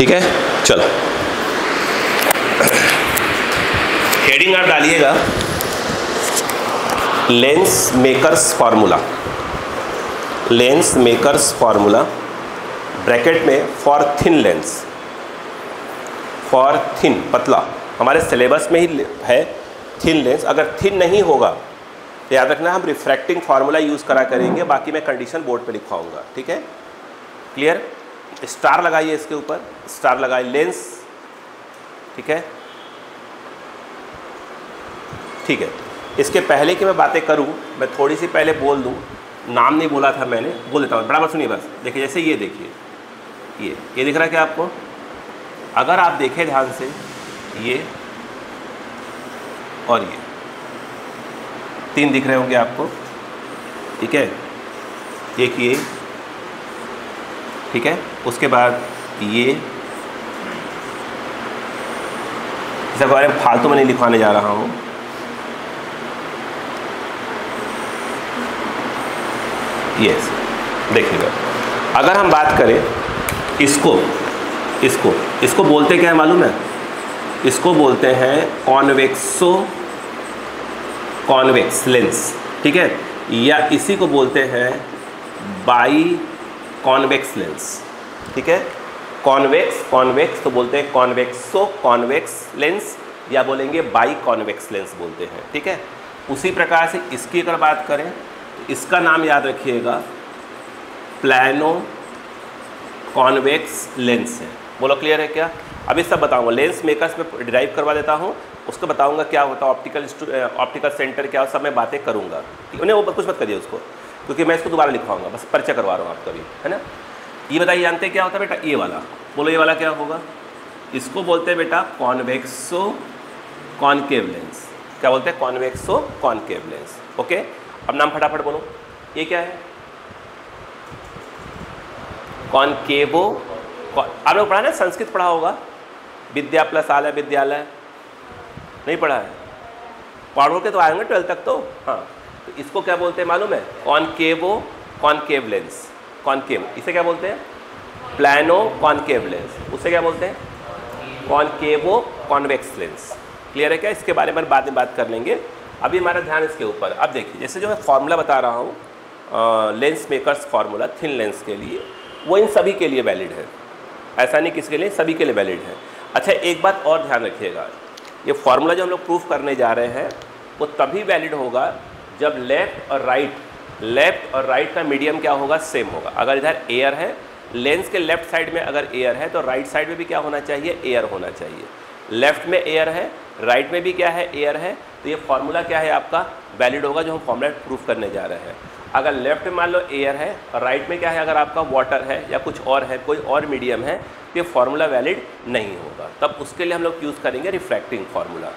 ठीक है, चलो हेडिंग आप डालिएगा lens makers formula, lens makers formula bracket में for thin lens, for thin पतला, हमारे सिलेबस में ही है थिन लेंस। अगर थिन नहीं होगा तो याद रखना हम रिफ्रैक्टिंग फार्मूला यूज़ करा करेंगे, बाकी मैं कंडीशन बोर्ड पे लिखवाऊंगा। ठीक है, क्लियर? स्टार लगाइए इसके ऊपर, स्टार लगाइए लेंस। ठीक है, ठीक है। इसके पहले कि मैं बातें करूं, मैं थोड़ी सी पहले बोल दूं, नाम नहीं बोला था मैंने, बोल देता हूँ, बराबर सुनिए बस। देखिए जैसे ये देखिए, ये दिख रहा है क्या आपको? अगर आप देखें ध्यान से, ये और ये तीन दिख रहे होंगे आपको। ठीक है, एक ये, ठीक है, उसके बाद ये, इसके बारे में फालतू में नहीं लिखवाने जा रहा हूँ। यस, देखिएगा अगर हम बात करें इसको इसको इसको बोलते क्या है मालूम है? इसको बोलते हैं कॉन्वेक्स लेंस। ठीक है, या इसी को बोलते हैं बाई कॉन्वेक्स लेंस। ठीक है, कॉन्वेक्स तो बोलते हैं कॉन्वेक्स लेंस, या बोलेंगे बाई कॉन्वेक्स लेंस बोलते हैं। ठीक है, उसी प्रकार से इसकी अगर बात करें तो इसका नाम याद रखिएगा प्लानो कॉन्वेक्स लेंस है। बोलो क्लियर है क्या? अभी सब बताऊंगा, लेंस मेकर्स में डिराइव करवा देता हूँ, उसको बताऊंगा क्या होता है, ऑप्टिकल सेंटर क्या, सब मैं बातें करूंगा। उन्हें वो कुछ मत करिए उसको, क्योंकि मैं इसको दोबारा लिखवाऊंगा, बस परिचय करवा रहा हूँ आपका भी, है ना। ये बताइए जानते हैं क्या होता है बेटा? ये वाला बोलो, ये वाला क्या होगा? इसको बोलते हैं बेटा कॉन्वेक्सो कॉनकेव लेंस। क्या बोलते हैं? कॉन्वेक्सो कॉनकेव लेंस। ओके, अब नाम फटाफट बोलो, ये क्या है? कॉनकेवो। आप लोग पढ़ा ना, संस्कृत पढ़ा होगा, विद्या प्लस आलय विद्यालय, नहीं पढ़ा है? पढ़ो के तो आएंगे 12 तक तो। हाँ, तो इसको क्या बोलते हैं मालूम है? कॉनकेवो कॉनकेव लेंस। कॉनकेव, इसे क्या बोलते हैं? Plano concave lens. उसे क्या बोलते हैं? कॉनकेवो कॉन्वेक्स लेंस। क्लियर है क्या? इसके बारे में बाद में बात कर लेंगे, अभी हमारा ध्यान इसके ऊपर। अब देखिए, जैसे जो मैं फार्मूला बता रहा हूँ lens makers formula thin lens के लिए, वो इन सभी के लिए वैलिड है, ऐसा नहीं किसके लिए, सभी के लिए वैलिड है। अच्छा, एक बात और ध्यान रखिएगा, ये फार्मूला जो हम लोग प्रूफ करने जा रहे हैं वो तभी वैलिड होगा जब लेफ़्ट और राइट का मीडियम क्या होगा? सेम होगा। अगर इधर एयर है, लेंस के लेफ्ट साइड में अगर एयर है तो राइट साइड में भी क्या होना चाहिए? एयर होना चाहिए। लेफ्ट में एयर है, राइट में भी क्या है? एयर है, तो ये फार्मूला क्या है आपका? वैलिड होगा, जो हम फार्मूला प्रूफ करने जा रहे हैं। अगर लेफ्ट में मान लो एयर है और राइट में क्या है? अगर आपका वाटर है या कुछ और है, कोई और मीडियम है, तो ये फार्मूला वैलिड नहीं होगा। तब उसके लिए हम लोग यूज़ करेंगे रिफ्रैक्टिंग फार्मूला।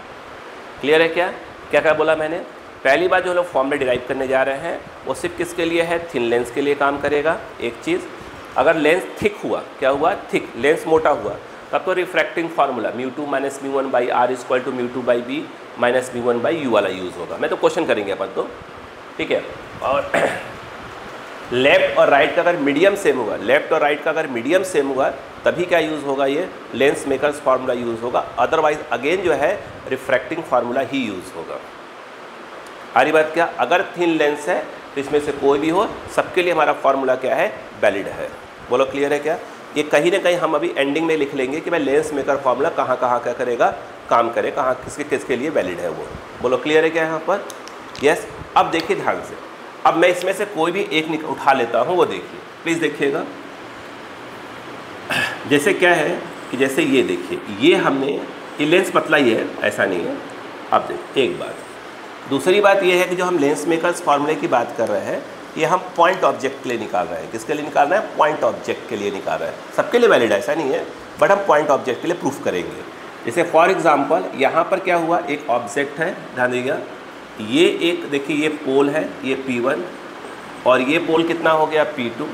क्लियर है क्या? क्या क्या बोला मैंने? पहली बात जो हम लोग फार्मूला डिराइव करने जा रहे हैं वो सिर्फ किसके लिए है? थिन लेंस के लिए काम करेगा। एक चीज़, अगर लेंस थिक हुआ, क्या हुआ? थिक, लेंस मोटा हुआ, तब तो refracting formula μ2 minus μ1 by R equal to μ2 by B minus μ1 by U वाला यूज़ होगा। मैं तो क्वेश्चन करेंगे अपन तो, ठीक है। और लेफ्ट और राइट का अगर मीडियम सेम होगा, लेफ्ट और राइट का अगर मीडियम सेम होगा, तभी क्या यूज़ होगा? ये लेंस मेकर्स फार्मूला यूज़ होगा। अदरवाइज अगेन जो है रिफ्रैक्टिंग फार्मूला ही यूज़ होगा। सारी बात क्या? अगर थिन लेंस है तो इसमें से कोई भी हो, सबके लिए हमारा फार्मूला क्या है? वैलिड है। बोलो क्लियर है क्या? ये कहीं ना कहीं हम अभी एंडिंग में लिख लेंगे कि भाई लेंस मेकर फार्मूला कहाँ कहाँ क्या करेगा, काम करे, कहाँ किसके किसके लिए वैलिड है वो। बोलो क्लियर है क्या यहाँ पर? यस। अब देखिए ध्यान से, अब मैं इसमें से कोई भी एक उठा लेता हूँ, वो देखिए, प्लीज़ देखिएगा। जैसे क्या है कि जैसे ये देखिए, ये हमने, ये लेंस पतला ही है, ऐसा नहीं है। अब देखिए एक बात, दूसरी बात ये है कि जो हम लेंस मेकर्स फार्मूले की बात कर रहे हैं, ये हम पॉइंट ऑब्जेक्ट के लिए निकाल रहे हैं। किसके लिए निकाल रहे हैं? पॉइंट ऑब्जेक्ट के लिए निकाल रहे हैं। सबके लिए वैलिड ऐसा नहीं है, बट हम पॉइंट ऑब्जेक्ट के लिए प्रूफ करेंगे। जैसे फॉर एग्जांपल यहाँ पर क्या हुआ, एक ऑब्जेक्ट है, ध्यान दीजिएगा, ये एक देखिए ये पोल है, ये P1, और ये पोल कितना हो गया P2,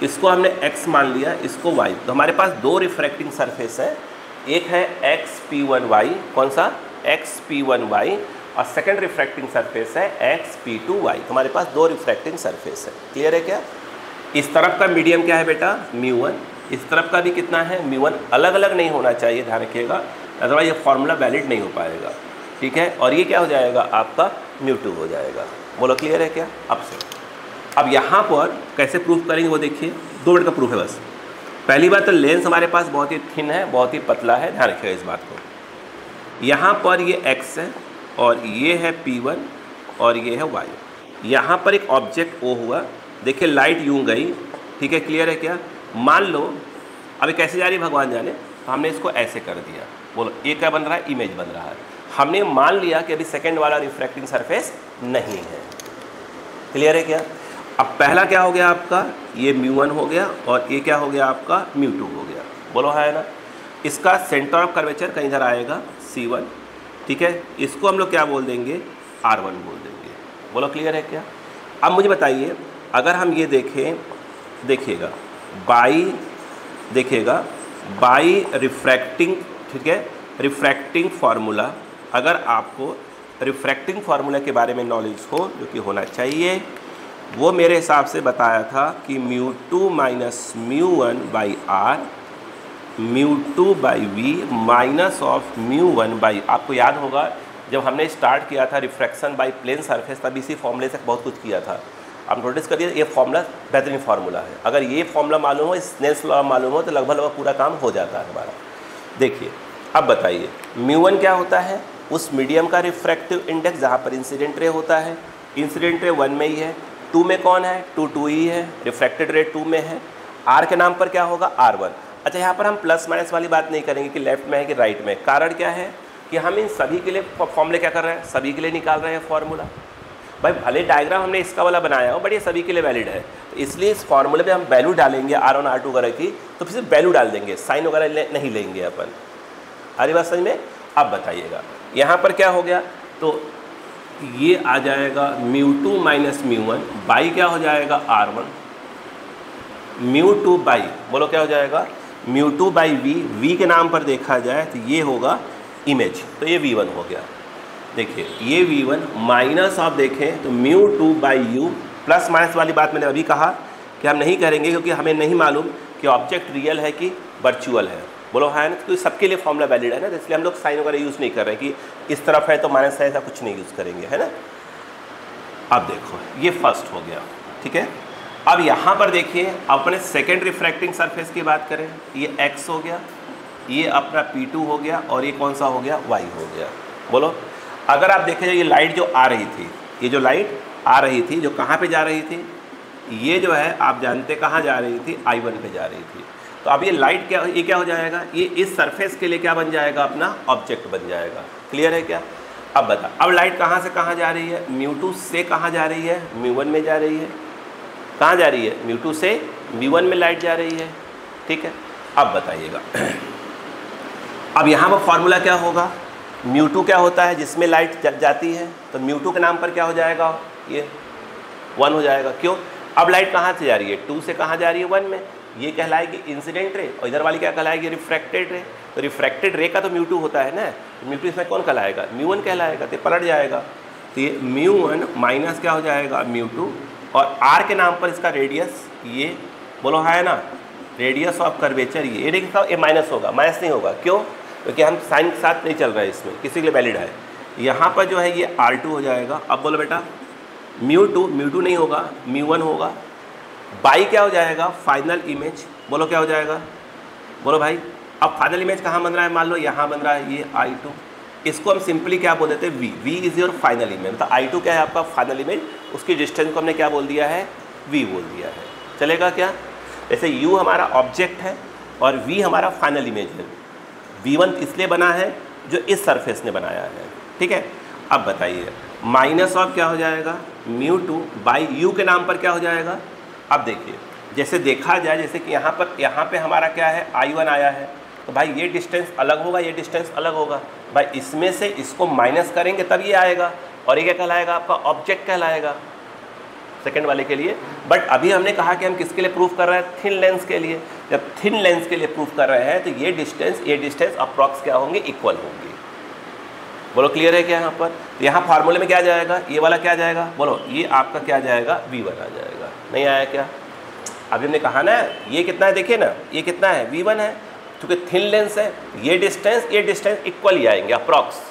इसको हमने x मान लिया, इसको y। तो हमारे पास दो रिफ्रैक्टिंग सरफेस है, एक है xP1y, कौन सा? xP1y, और सेकंड रिफ्रैक्टिंग सरफेस है xP2y। तो हमारे पास दो रिफ्रैक्टिंग सरफेस है। क्लियर है क्या? इस तरफ का मीडियम क्या है बेटा? μ1, इस तरफ का भी कितना है μ1, अलग अलग नहीं होना चाहिए, ध्यान रखिएगा, अदरवाइज ये फॉर्मूला वैलिड नहीं हो पाएगा, ठीक है। और ये क्या हो जाएगा आपका μ2 हो जाएगा। बोलो क्लियर है क्या? अब यहाँ पर कैसे प्रूफ करेंगे वो देखिए, 2 मिनट का प्रूफ है बस। पहली बात तो लेंस हमारे पास बहुत ही थिन है, बहुत ही पतला है, ध्यान रखिएगा इस बात को। यहाँ पर ये x है और ये है P1 और ये है y। यहाँ पर एक ऑब्जेक्ट O हुआ, देखिए लाइट यूँ गई, ठीक है, क्लियर है क्या? मान लो अभी कैसे जा रही है भगवान जाने, तो हमने इसको ऐसे कर दिया। बोलो ये क्या बन रहा है? इमेज बन रहा है। हमने मान लिया कि अभी सेकंड वाला रिफ्रैक्टिंग सरफेस नहीं है, क्लियर है क्या? अब पहला क्या हो गया आपका, ये μ1 हो गया और ये क्या हो गया आपका μ2 हो गया। बोलो है ना? इसका सेंटर ऑफ कर्वेचर कहीं इधर आएगा C1, ठीक है, इसको हम लोग क्या बोल देंगे? R1 बोल देंगे। बोलो क्लियर है क्या? अब मुझे बताइए, अगर हम ये देखें, देखिएगा बाई रिफ्रैक्टिंग, ठीक है, रिफ्रैक्टिंग फार्मूला, अगर आपको रिफ्रैक्टिंग फार्मूला के बारे में नॉलेज हो, जो कि होना चाहिए, वो मेरे हिसाब से बताया था कि μ2 minus μ1 by R, μ2 by V minus of μ1 by, आपको याद होगा जब हमने स्टार्ट किया था रिफ्रैक्शन बाई प्लेन सरफेस, तब इसी फॉर्मूले से बहुत कुछ किया था। आप नोटिस करिए, ये फॉर्मूला बेहतरीन फार्मूला है। अगर ये फॉर्मूला मालूम हो, स्नेल्स लॉ मालूम हो, तो लगभग पूरा काम हो जाता है हमारा। देखिए अब बताइए, μ1 क्या होता है? उस मीडियम का रिफ्रैक्टिव इंडेक्स जहाँ पर इंसिडेंट रे होता है। इंसिडेंट रे 1 में ही है, 2 में कौन है? 2 ही है, रिफ्रैक्टेड रे 2 में है। R के नाम पर क्या होगा? R1। अच्छा, यहाँ पर हम प्लस माइनस वाली बात नहीं करेंगे कि लेफ्ट में है कि राइट में। कारण क्या है कि हम इन सभी के लिए फॉर्मूले क्या कर रहे हैं? सभी के लिए निकाल रहे हैं फॉर्मूला। भाई भले डायग्राम हमने इसका वाला बनाया हो, बट ये सभी के लिए वैलिड है, तो इसलिए इस फॉर्मूले में हम वैल्यू डालेंगे R1 R2 वगैरह की, तो फिर वैल्यू डाल देंगे, साइन वगैरह नहीं लेंगे अपन। अरे बात समझ में? अब बताइएगा यहाँ पर क्या हो गया, तो ये आ जाएगा μ2 माइनस μ1 बाई क्या हो जाएगा? R1, μ2 बाई, बोलो क्या हो जाएगा? μ2 बाई V के नाम पर देखा जाए तो ये होगा इमेज, तो ये V1 हो गया। देखिए ये V1 माइनस आप देखें तो μ2 बाई U, प्लस माइनस वाली बात मैंने अभी कहा कि हम नहीं करेंगे क्योंकि हमें नहीं मालूम कि ऑब्जेक्ट रियल है कि वर्चुअल है। बोलो है ना? तो सबके लिए फॉर्मूला वैलिड है ना, तो इसलिए हम लोग साइन वगैरह यूज़ नहीं कर रहे कि इस तरफ है तो माइनस है, ऐसा कुछ नहीं यूज़ करेंगे, है ना। अब देखो ये फर्स्ट हो गया, ठीक है। अब यहाँ पर देखिए अपने सेकेंड रिफ्रैक्टिंग सरफेस की बात करें, ये x हो गया, ये अपना P2 हो गया और ये कौन सा हो गया? y हो गया। बोलो अगर आप देखें ये लाइट जो आ रही थी, ये जो लाइट आ रही थी जो कहाँ पे जा रही थी? ये जो है आप जानते कहाँ जा रही थी? I1 पे जा रही थी। तो अब ये लाइट क्या, ये क्या हो जाएगा? ये इस सरफेस के लिए क्या बन जाएगा? अपना ऑब्जेक्ट बन जाएगा। क्लियर है क्या? अब बता, अब लाइट कहाँ से कहाँ जा रही है? μ2 से कहाँ जा रही है? μ1 में जा रही है। कहाँ जा रही है? μ2 से μ1 में लाइट जा रही है, ठीक है। अब बताइएगा, अब यहाँ पर फॉर्मूला क्या होगा? μ2 क्या होता है जिसमें लाइट जाती है, तो μ2 के नाम पर क्या हो जाएगा? ये 1 हो जाएगा। क्यों? अब लाइट कहाँ से जा रही है? 2 से कहाँ जा रही है? 1 में। ये कहलाएगी इंसिडेंट रे और इधर वाली क्या कहलाएगी? रिफ्रैक्टेड रे। तो रिफ्रैक्टेड रे का तो μ2 होता है ना, तो μ2 इसमें कौन कहलाएगा? μ1 कहलाएगा, तो पलट जाएगा। तो ये μ1 माइनस क्या हो जाएगा? μ2, और R के नाम पर इसका रेडियस, ये बोलो है ना, रेडियस ऑफ कर्वेचर, ये देखिए ये माइनस होगा, माइनस नहीं होगा। क्यों? क्योंकि हम साइन के साथ नहीं चल रहे हैं, इसमें किसी के लिए वैलिड है। यहाँ पर जो है ये R2 हो जाएगा। अब बोलो बेटा μ2 नहीं होगा, μ1 होगा। बाई क्या हो जाएगा? Final image. बोलो क्या हो जाएगा? बोलो भाई। अब फाइनल इमेज कहाँ बन रहा है? मान लो यहाँ बन रहा है ये I2, इसको हम सिंपली क्या बोल देते हैं? V is your final image. तो I2 क्या है? आपका फाइनल इमेज, उसकी डिस्टेंस को हमने क्या बोल दिया है? V बोल दिया है। चलेगा क्या? जैसे U हमारा ऑब्जेक्ट है और V हमारा फाइनल इमेज है। V1 इसलिए बना है जो इस सरफेस ने बनाया है, ठीक है। अब बताइए माइनस ऑफ क्या हो जाएगा? μ2 बाई U के नाम पर क्या हो जाएगा? अब देखिए जैसे देखा जाए, जैसे कि यहाँ पे हमारा क्या है? I1 आया है, तो भाई ये डिस्टेंस अलग होगा, ये डिस्टेंस अलग होगा। भाई इसमें से इसको माइनस करेंगे तब ये आएगा, और ये क्या कहलाएगा? आपका ऑब्जेक्ट कहलाएगा सेकंड वाले के लिए। बट अभी हमने कहा कि हम किसके लिए प्रूफ कर रहे हैं? थिन लेंस के लिए। जब थिन लेंस के लिए प्रूफ कर रहे हैं तो ये डिस्टेंस अप्रॉक्स क्या होंगे? इक्वल होंगे। बोलो क्लियर है क्या? यहाँ पर तो यहाँ फार्मूले में क्या जाएगा? ये वाला क्या जाएगा? बोलो ये आपका क्या जाएगा? V1 आ जाएगा। नहीं आया क्या? अभी हमने कहा ना ये कितना है, देखिए ना ये कितना है v1 है, क्योंकि थिन लेंस है, ये डिस्टेंस इक्वल ही आएंगे अप्रॉक्स,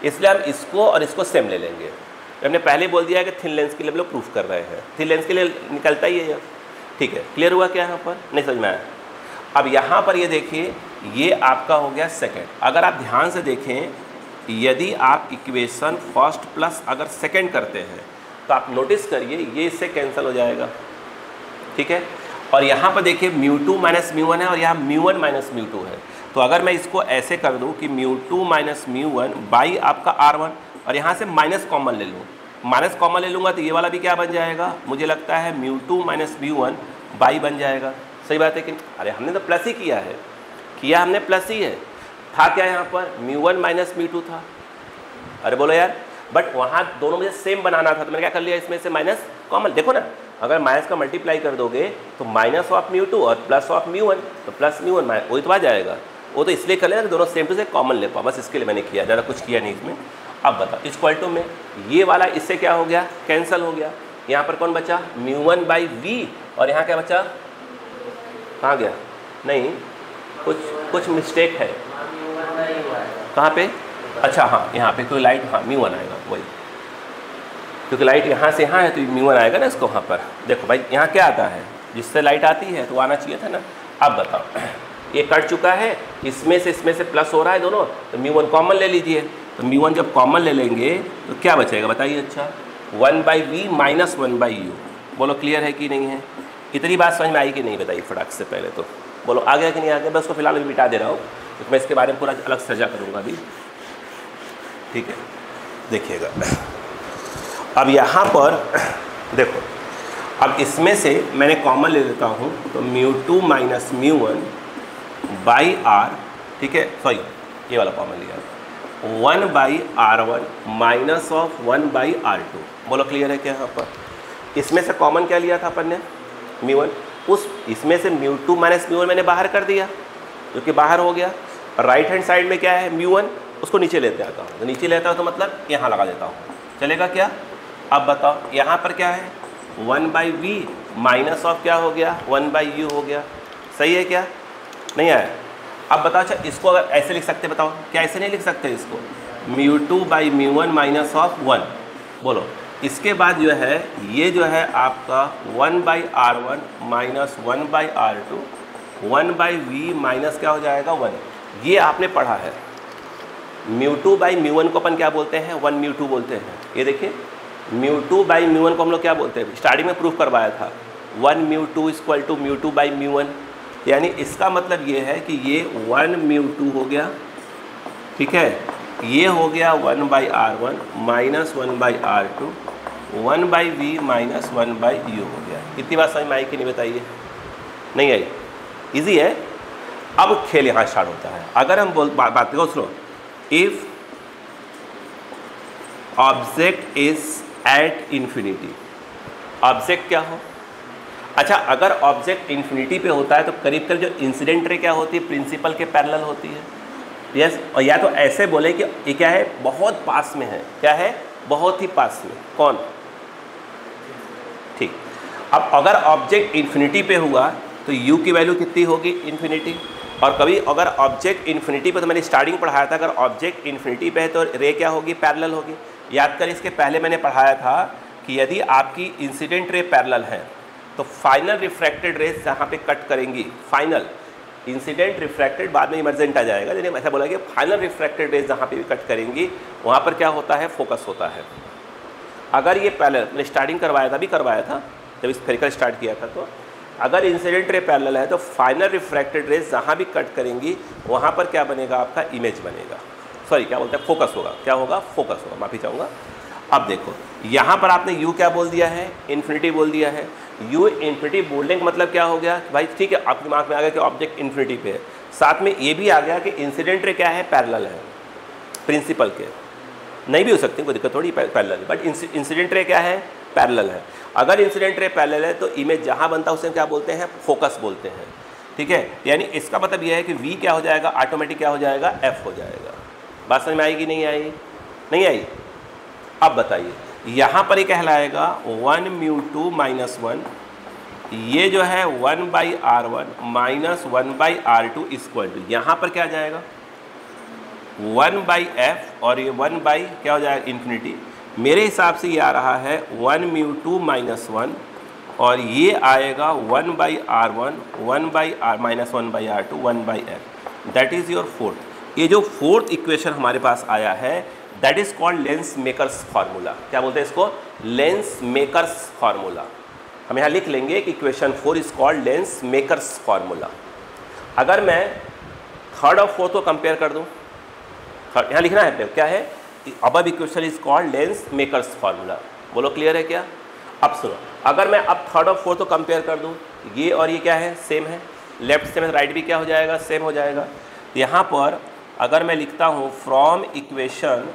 इसलिए हम इसको और इसको सेम ले लेंगे। हमने पहले ही बोल दिया है कि थिन लेंस के लिए हम लोग प्रूफ कर रहे हैं, थिन लेंस के लिए निकलता ही है। ठीक है, क्लियर हुआ क्या यहाँ पर, नहीं समझ में आया? अब यहाँ पर ये देखिए ये आपका हो गया सेकेंड। अगर आप ध्यान से देखें, यदि आप इक्वेशन फर्स्ट प्लस अगर सेकेंड करते हैं तो आप नोटिस करिए ये इससे कैंसिल हो जाएगा। ठीक है, और यहाँ पर देखिए μ2 माइनस μ1 है और यहाँ μ1 माइनस μ2 है। तो अगर मैं इसको ऐसे कर दूँ कि μ2 माइनस μ1 बाई आपका r1, और यहाँ से माइनस कॉमन ले लूँ, माइनस कॉमन ले लूँगा तो ये वाला भी क्या बन जाएगा, मुझे लगता है μ2 माइनस μ1 बाई बन जाएगा। सही बात है कि अरे हमने तो प्लस ही किया है, किया हमने प्लस ही है, था क्या यहाँ पर μ1 माइनस μ2 था। अरे बोलो यार, बट वहाँ दोनों मुझे सेम बनाना था तो मैंने क्या कर लिया, इसमें से माइनस कॉमन। देखो ना, अगर माइनस का मल्टीप्लाई कर दोगे तो माइनस ऑफ μ2 और प्लस ऑफ μ1, तो प्लस μ1 वही तो आ जाएगा। वो तो इसलिए कर लेना कि दोनों सेम टू से कॉमन ले पाओ, बस इसके लिए मैंने किया, ज़्यादा कुछ किया नहीं इसमें। अब बताओ इक्वल टू में ये वाला इससे क्या हो गया, कैंसिल हो गया। यहाँ पर कौन बचा, μ1 बाई वी, और यहाँ क्या बचा, कहाँ गया, नहीं कुछ मिस्टेक है, कहाँ पे, अच्छा हाँ यहाँ पे कोई लाइट, हाँ μ1 आएगा वही, क्योंकि लाइट यहाँ से यहाँ है तो μ1 आएगा ना इसको। वहाँ पर देखो भाई यहाँ क्या आता है, जिससे लाइट आती है तो आना चाहिए था ना। अब बताओ ये कट चुका है, इसमें से प्लस हो रहा है दोनों, तो μ1 कॉमन ले लीजिए। तो μ1 जब कॉमन ले लेंगे तो क्या बचेगा बताइए, अच्छा 1 by V minus 1 by U. बोलो क्लियर है कि नहीं है, इतनी बात समझ में आई कि नहीं बताइए फटाक से पहले तो बोलो, आ गया कि नहीं आ गया। मैं उसको फिलहाल अभी मिटा दे रहा हूँ, तो मैं इसके बारे में पूरा अलग सजा करूँगा अभी। ठीक है, देखिएगा अब यहाँ पर देखो, अब इसमें से मैंने कॉमन ले लेता हूँ, तो μ2 माइनस μ1 बाई आर, ठीक है, सॉरी ये वाला कॉमन लिया, 1 by r1 minus of 1 by r2। बोलो क्लियर है क्या यहाँ पर। इसमें से कॉमन क्या लिया था अपन ने, μ1, उस इसमें से μ2 माइनस μ1 मैंने बाहर कर दिया, जो कि बाहर हो गया। राइट हैंड साइड में क्या है μ1, उसको नीचे लेते आता हूँ, तो नीचे लेता हूँ तो मतलब यहाँ लगा देता हूँ, चलेगा क्या। अब बताओ यहाँ पर क्या है, 1 बाई वी माइनस ऑफ क्या हो गया, 1 बाई यू हो गया। सही है क्या, नहीं आया। अब बताओ अच्छा इसको अगर ऐसे लिख सकते, बताओ क्या ऐसे नहीं लिख सकते इसको, μ2 बाई μ1 माइनस ऑफ 1। बोलो इसके बाद जो है ये जो है आपका 1 by r1 minus 1 by r2, 1 by V minus क्या हो जाएगा 1। ये आपने पढ़ा है। μ2 बाई μ1 को अपन क्या बोलते हैं, 1 μ2 बोलते हैं। ये देखिए μ2 बाई μ1 को हम लोग क्या बोलते हैं, स्टार्टिंग में प्रूफ करवाया था, 1 μ2 इक्वल टू μ2 बाई μ1। यानी इसका मतलब ये है कि ये 1 μ2 हो गया, ठीक है, ये हो गया 1 by r1 minus 1 by r2, 1 by V minus 1 by U हो गया। इतनी बात समझ में आई कि नहीं बताइए, नहीं आई, इजी है। अब खेल यहाँ स्टार्ट होता है। अगर हम बात को सुनो, if object is at infinity, object क्या हो, अच्छा अगर ऑब्जेक्ट इन्फिनिटी पे होता है तो करीब करीब जो इंसिडेंट रे क्या होती है, प्रिंसिपल के पैरेलल होती है। यस, और या तो ऐसे बोले कि ये क्या है, बहुत पास में है, क्या है, बहुत ही पास में, कौन, ठीक। अब अगर ऑब्जेक्ट इन्फिनिटी पे हुआ तो u की वैल्यू कितनी होगी, इन्फिनिटी। और कभी अगर ऑब्जेक्ट इन्फिनिटी पे, तो मैंने स्टार्टिंग पढ़ाया था, अगर ऑब्जेक्ट इन्फिनिटी पे है तो रे क्या होगी, पैरेलल होगी। याद कर, इसके पहले मैंने पढ़ाया था कि यदि आपकी इंसिडेंट रे पैरेलल है तो फाइनल रिफ्रैक्टेड रेज जहाँ पे कट करेंगी, फाइनल इंसिडेंट रिफ्रैक्टेड बाद में इमरजेंट आ जाएगा, लेकिन ऐसा बोला कि फाइनल रिफ्रैक्टेड रेज जहाँ पे भी कट करेंगी वहाँ पर क्या होता है, फोकस होता है। अगर ये पैरेलल, मैंने स्टार्टिंग करवाया था जब स्फेरिकल स्टार्ट किया था, तो अगर इंसिडेंट रे पैरेलल है तो फाइनल रिफ्रैक्टेड रेज जहाँ भी कट करेंगी वहाँ पर क्या बनेगा, आपका इमेज बनेगा, सॉरी क्या बोलते हैं, फोकस होगा, क्या होगा, फोकस होगा, माफ़ी चाहूँगा। अब देखो यहाँ पर आपने u क्या बोल दिया है, इन्फिनिटी बोल दिया है। u इन्फिनिटी बोलने का मतलब क्या हो गया भाई, ठीक है, आपके दिमाग में आ गया कि ऑब्जेक्ट इन्फिनिटी पे है, साथ में ये भी आ गया कि इंसिडेंट रे क्या है, पैरेलल है प्रिंसिपल के, नहीं भी हो सकती कोई दिक्कत थोड़ी, पैरेलल है, बट इंसिडेंट रे क्या है, पैरेलल है। अगर इंसिडेंट रे पैरेलल है तो इमेज जहाँ बनता है उसे क्या बोलते हैं, फोकस बोलते हैं, ठीक है। यानी इसका मतलब यह है कि v क्या हो जाएगा, ऑटोमेटिक क्या हो जाएगा, f हो जाएगा। बात समझ में आएगी, नहीं आई, नहीं आई। अब बताइए यहाँ पर ये कहलाएगा 1 μ2 माइनस 1 ये जो है 1/r1 minus 1/r2 equal to, यहाँ पर क्या आ जाएगा 1/f और ये 1 बाई क्या हो जाएगा इन्फिनिटी। मेरे हिसाब से ये आ रहा है 1μ2 माइनस 1 और ये आएगा 1/r1 1/r minus 1/r2 1/f, that is your fourth. ये जो फोर्थ इक्वेशन हमारे पास आया है that is called lens makers formula. क्या बोलते हैं इसको? Lens makers formula. हम यहाँ लिख लेंगे कि equation 4 is called lens makers formula. अगर मैं थर्ड और फोर्थ को कंपेयर कर दूँ, यहाँ लिखना है क्या है, above equation is called lens makers formula. बोलो क्लियर है क्या? अब सुनो, अगर मैं अब थर्ड और फोर्थ को कंपेयर कर दूँ, ये और ये क्या है, सेम है, लेफ्ट से राइट भी क्या हो जाएगा, सेम हो जाएगा। यहाँ पर अगर मैं लिखता हूँ from equation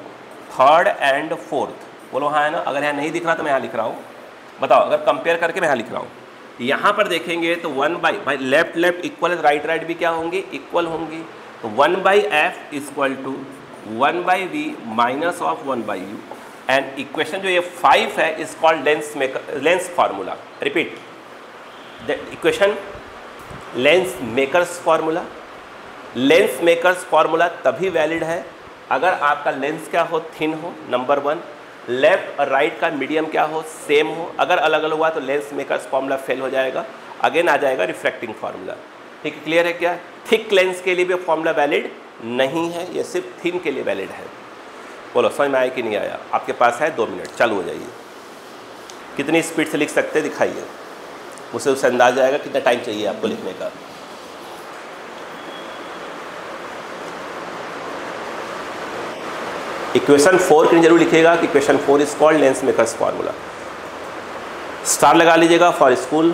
third and fourth, बोलो हाँ है ना। अगर यहाँ नहीं दिख रहा तो मैं यहाँ लिख रहा हूँ, बताओ अगर कंपेयर करके मैं यहाँ लिख रहा हूँ। यहाँ पर देखेंगे तो 1/, left left equal, right right भी क्या होंगे, इक्वल होंगी। तो 1/f equal to 1/v minus of 1/u and equation जो ये 5 है is called lens formula. Repeat the equation lens makers formula. Lens makers formula तभी वैलिड है अगर आपका लेंस क्या हो, थिन हो, नंबर 1, लेफ्ट और राइट का मीडियम क्या हो, सेम हो। अगर अलग अलग हुआ तो लेंस मेकर्स फार्मूला फेल हो जाएगा, अगेन आ जाएगा रिफ्रैक्टिंग फार्मूला। ठीक है, क्लियर है क्या? थिक लेंस के लिए भी फार्मूला वैलिड नहीं है, ये सिर्फ थिन के लिए वैलिड है। बोलो समझ में आया कि नहीं आया? आपके पास है 2 मिनट, चालू हो जाइए। कितनी स्पीड से लिख सकते हैं दिखाइए, उससे अंदाज आएगा कितना टाइम चाहिए आपको लिखने का। इक्वेशन 4 के लिए जरूर लिखिएगा कि equation 4 is called lens makers formula. Star लगा लीजिएगा फॉर स्कूल।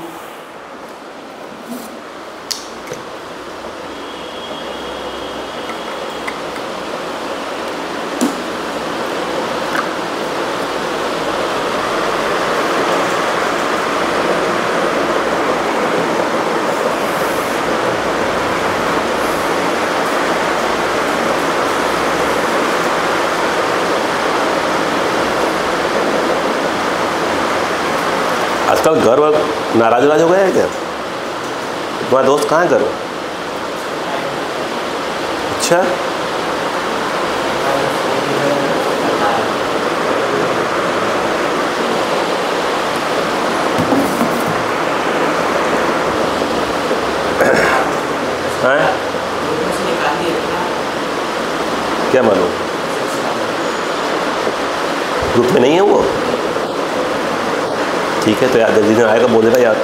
आजकल घर वर नाराज हो गया है क्या? तुम्हारा दोस्त कहाँ है घर? अच्छा, हाँ क्या मालूम, ग्रुप में नहीं है वो? ठीक है, तो याद जिस दिन आएगा बोल देना याद।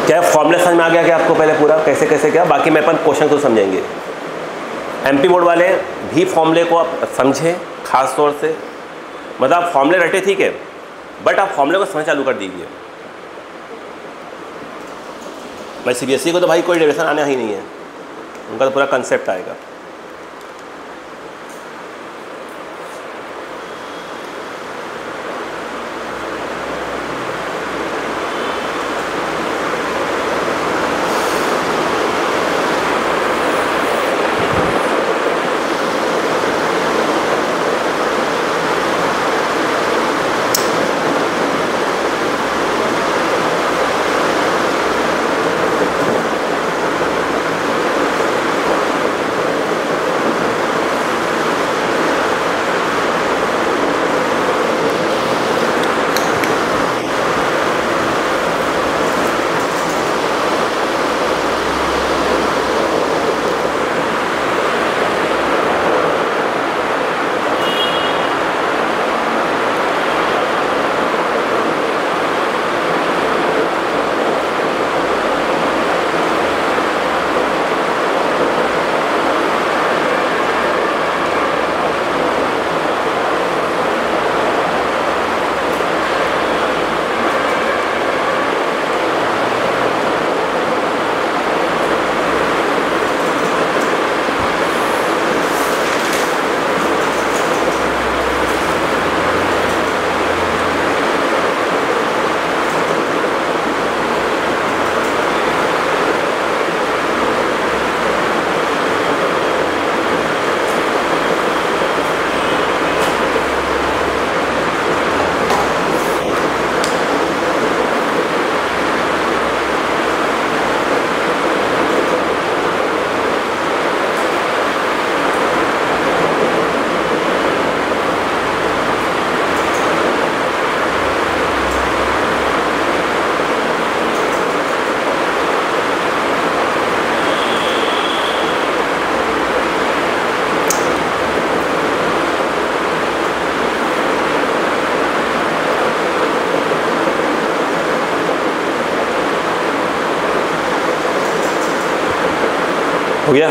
क्या फॉर्मूला समझ में आ गया क्या आपको? पहले पूरा कैसे कैसे क्या, बाकी मैं अपन क्वेश्चन को समझेंगे। एमपी बोर्ड वाले भी फॉर्मूले को आप समझें खास तौर से, मतलब आप फॉर्मूले रटे ठीक है, बट आप फॉर्मूले को समझ चालू कर दीजिए। भाई सीबीएसई को तो भाई कोई डेविएशन आना ही नहीं है, उनका तो पूरा कंसेप्ट आएगा। हो गया?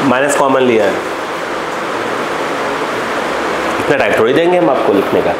माइनस कॉमन लिया है, इतना टाइम थोड़ी देंगे हम आपको लिखने का।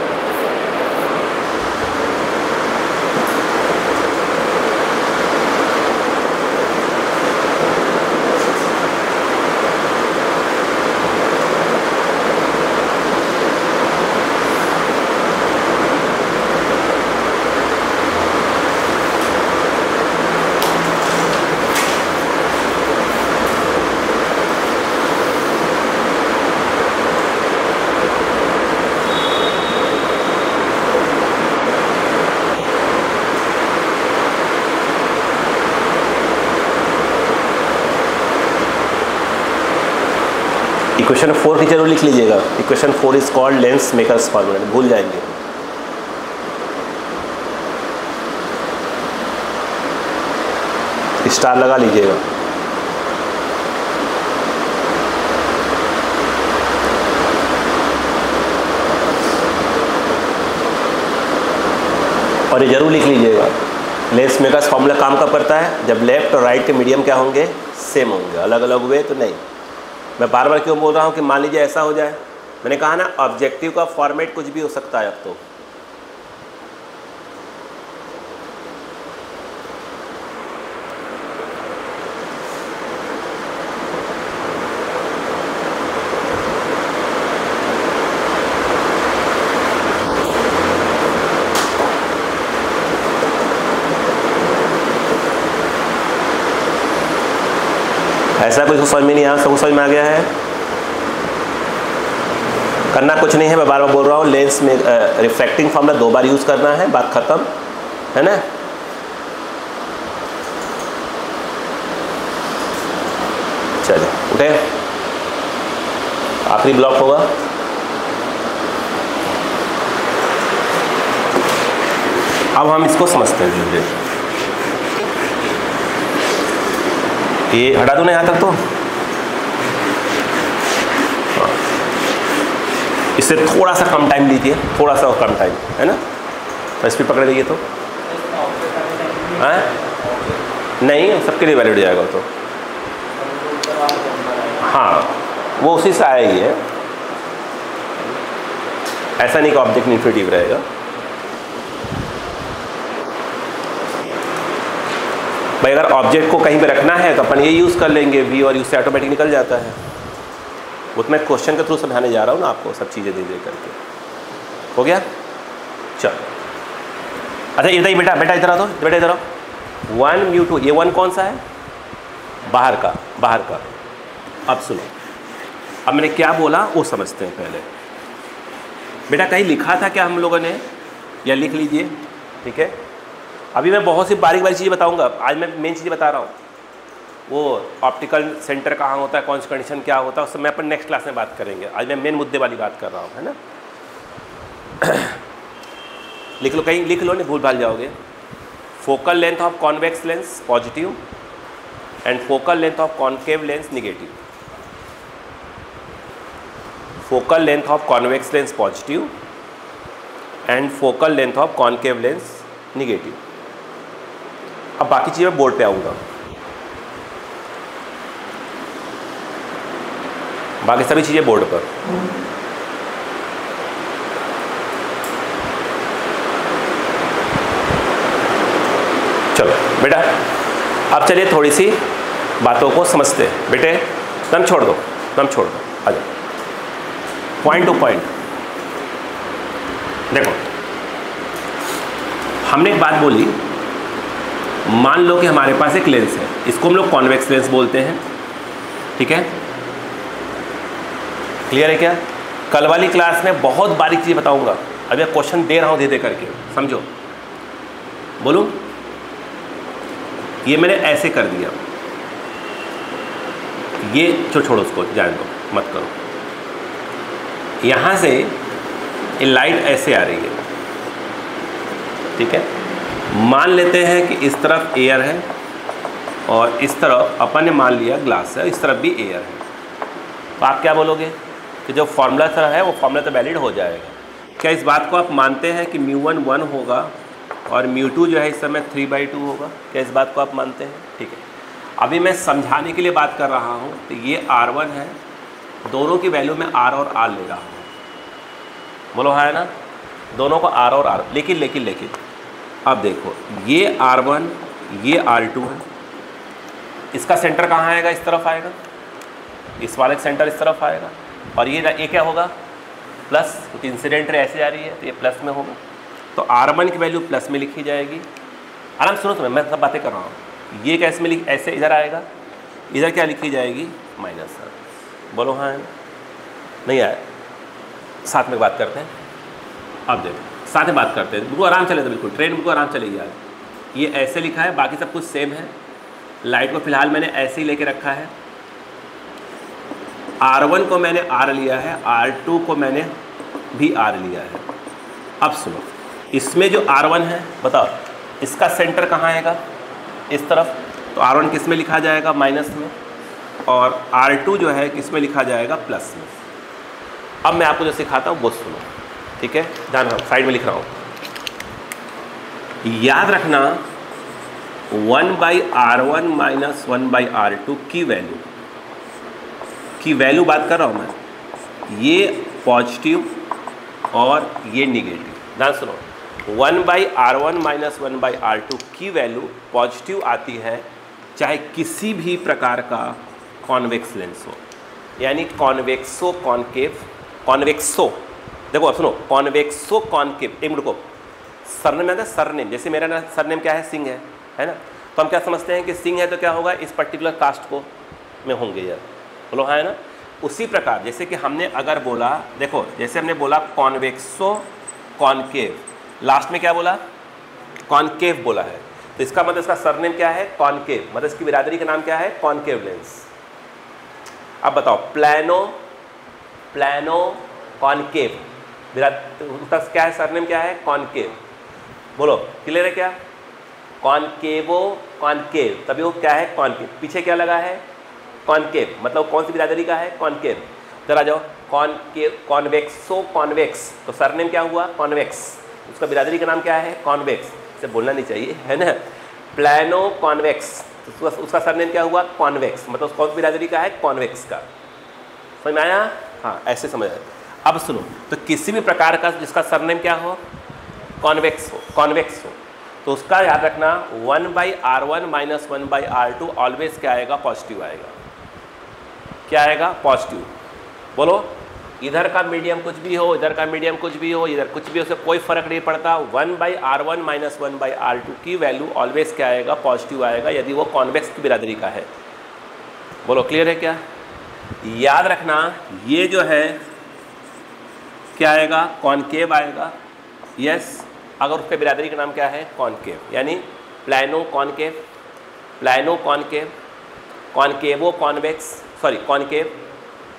इक्वेशन 4 की जरूर लिख लीजिएगा। Equation 4 is called lens makers formula, भूल जाएंगे। स्टार लगा लीजिएगा। और ये जरूर लिख लीजिएगा, लेंस मेकर्स फॉर्मूला काम कब करता है? जब लेफ्ट और राइट के मीडियम क्या होंगे? सेम होंगे। अलग अलग हुए तो नहीं। मैं बार बार क्यों बोल रहा हूँ कि मान लीजिए ऐसा हो जाए, मैंने कहा ना ऑब्जेक्टिव का फॉर्मेट कुछ भी हो सकता है। अब तो ऐसा कुछ समझ में नहीं आया? सबको समझ में आ गया है? करना कुछ नहीं है, मैं बार बार बोल रहा हूँ, लेंस में रिफ्रैक्टिंग फॉर्मूला 2 बार यूज़ करना है, बात खत्म है ना। चलिए उठे, आखिरी ब्लॉक होगा। अब हम इसको समझते हैं। ये हटा दो ना यहाँ तक, तो इससे थोड़ा सा कम टाइम लीजिए, थोड़ा सा कम टाइम है ना। तो स्पीड पकड़ लीजिए तो हाँ नहीं, सबके लिए वैलिड हो जाएगा तो। हाँ वो उसी से आया ही है, ऐसा नहीं कि ऑब्जेक्ट इन्फिनिटिव रहेगा। भाई अगर ऑब्जेक्ट को कहीं पे रखना है तो अपन ये यूज़ कर लेंगे वी, और उससे ऑटोमेटिक निकल जाता है। वो तो मैं क्वेश्चन के थ्रू समझाने जा रहा हूँ ना आपको, सब चीज़ें दे करके। हो गया? चलो अच्छा ये बताइए बेटा, बेटा इधर आ दो, बेटा इधर आओ। 1 μ2, ये 1 कौन सा है? बाहर का, बाहर का। अब सुनो, अब मैंने क्या बोला वो समझते हैं पहले। बेटा कहीं लिखा था क्या हम लोगों ने? या लिख लीजिए, ठीक है। अभी मैं बहुत सी बारीक बारीक चीज़ें बताऊंगा, आज मैं मेन चीज़ें बता रहा हूँ। वो ऑप्टिकल सेंटर कहाँ होता है, कौन सी कंडीशन क्या होता है, उससे मैं अपन नेक्स्ट क्लास में बात करेंगे। आज मैं मेन मुद्दे वाली बात कर रहा हूँ, है ना। लिख लो, कहीं लिख लो, नहीं भूल भाल जाओगे। Focal length of convex lens positive and focal length of concave lens negative. Focal length of convex lens positive and focal length of concave lens negative. अब बाकी चीज़ें बोर्ड पे आऊँगा, बाकी सभी चीज़ें बोर्ड पर। चलो बेटा अब चलिए थोड़ी सी बातों को समझते हैं। बेटे दम छोड़ दो, दम छोड़ दो, आ जाओ पॉइंट टू पॉइंट। देखो हमने एक बात बोली, मान लो कि हमारे पास एक लेंस है, इसको हम लोग कॉन्वेक्स लेंस बोलते हैं, ठीक है। क्लियर है क्या? कल वाली क्लास में बहुत बारीक चीज़ बताऊंगा, अभी क्वेश्चन दे रहा हूँ दे करके, समझो। बोलूँ, ये मैंने ऐसे कर दिया, ये छोड़ो उसको, जाने दो, मत करो। यहाँ से ये लाइट ऐसे आ रही है, ठीक है। मान लेते हैं कि इस तरफ एयर है और इस तरफ अपन ने मान लिया ग्लास है, इस तरफ भी एयर है। तो आप क्या बोलोगे कि जो फॉर्मूला सर है वो फॉर्मूला तो वैलिड हो जाएगा। क्या इस बात को आप मानते हैं कि μ1 1 होगा और μ2 जो है इस समय 3/2 होगा? क्या इस बात को आप मानते हैं? ठीक है, अभी मैं समझाने के लिए बात कर रहा हूँ। तो ये R1 है, दोनों की वैल्यू में R और R ले रहा हूँ, बोलो है ना, दोनों को R और R। लेकिन अब देखो, ये R1 ये R2 है, इसका सेंटर कहाँ आएगा? इस तरफ आएगा, इस वाले सेंटर इस तरफ आएगा, और ये क्या होगा? प्लस, क्योंकि इंसिडेंट रे ऐसे जा रही है तो ये प्लस में होगा। तो R1 की वैल्यू प्लस में लिखी जाएगी। आराम सुनो तुम्हें, मैं सब बातें कर रहा हूँ। ये कैसे में ऐसे इधर आएगा, इधर क्या लिखी जाएगी? माइनस। बोलो हाँ, नहीं आया? साथ में बात करते हैं। अब देखो, साथ में बात करते हैं, बिल्कुल आराम चले, तो बिल्कुल ट्रेन बिल्कुल आराम चलेगी यार। ये ऐसे लिखा है, बाकी सब कुछ सेम है। लाइट को फिलहाल मैंने ऐसे ही लेके रखा है। R1 को मैंने R लिया है, R2 को मैंने भी R लिया है। अब सुनो, इसमें जो R1 है, बताओ इसका सेंटर कहाँ आएगा? इस तरफ। तो R1 किस में लिखा जाएगा? माइनस में। और R2 जो है किस में लिखा जाएगा? प्लस में। अब मैं आपको जो सिखाता हूँ वो सुनो, ठीक है? ध्यान रखो, साइड में लिख रहा हूँ। याद रखना, 1/R1 माइनस 1/R2 की वैल्यू बात कर रहा हूँ मैं, ये पॉजिटिव और ये निगेटिव। ध्यान सुनो, 1/R1 माइनस 1/R2 की वैल्यू पॉजिटिव आती है चाहे किसी भी प्रकार का कॉन्वेक्स लेंस हो, यानी कॉन्वेक्सो कॉन्केव, कॉन्वेक्सो, देखो सुनो, कॉन्वेक्सो कॉन्केव। एक मिनट को, सरनेम आता है, सरनेम, जैसे मेरा ना सरनेम क्या है? सिंह है ना। तो हम क्या समझते हैं कि सिंह है तो क्या होगा? इस पर्टिकुलर कास्ट को में होंगे यार, बोलो हाँ है ना। उसी प्रकार जैसे कि हमने अगर बोला, देखो जैसे हमने बोला कॉन्वेक्सो कॉन्केव, लास्ट में क्या बोला? कॉन्केव बोला है, तो इसका मतलब इसका सरनेम क्या है? कॉन्केव, मतलब इसकी बिरादरी का नाम क्या है? Concave lens. अब बताओ, प्लानो कॉन्केव, उसका क्या है? सरनेम क्या है? कॉन्केव। बोलो क्लियर है क्या? कॉन्केवो कॉन्केव, तभी वो क्या है? कॉन्केव। पीछे क्या लगा है? कॉन्केव, मतलब कौन सी बिरादरी का है? कॉन्केव। जरा जाओ, कॉन्केव, कॉन्वेक्सो कॉन्वेक्स, तो सरनेम क्या हुआ? कॉन्वेक्स। उसका बिरादरी का नाम क्या है? कॉन्वेक्स। इसे बोलना नहीं चाहिए, है ना। प्लानो कॉन्वेक्स, तो उसका सरनेम क्या हुआ? कॉन्वेक्स, मतलब कौन सी बिरादरी का है? कॉन्वेक्स का। समझ में आया? हाँ, ऐसे समझ आया। अब सुनो, तो किसी भी प्रकार का जिसका सरनेम क्या हो? कॉन्वेक्स हो, तो उसका याद रखना 1/R1 माइनस 1/R2 ऑलवेज क्या आएगा? पॉजिटिव आएगा। क्या आएगा? पॉजिटिव। बोलो, इधर का मीडियम कुछ भी हो, इधर का मीडियम कुछ भी हो, इधर कुछ भी हो, उससे कोई फर्क नहीं पड़ता। 1/R1 माइनस 1/R2 की वैल्यू ऑलवेज क्या आएगा? पॉजिटिव आएगा, यदि वो कॉन्वेक्स की बिरादरी का है। बोलो क्लियर है क्या? याद रखना, ये जो है क्या आएगा? कॉन्केव आएगा। यस, अगर उसके बिरादरी का नाम क्या है? कॉन्केव, यानी plano concave, concavo convex, sorry concave,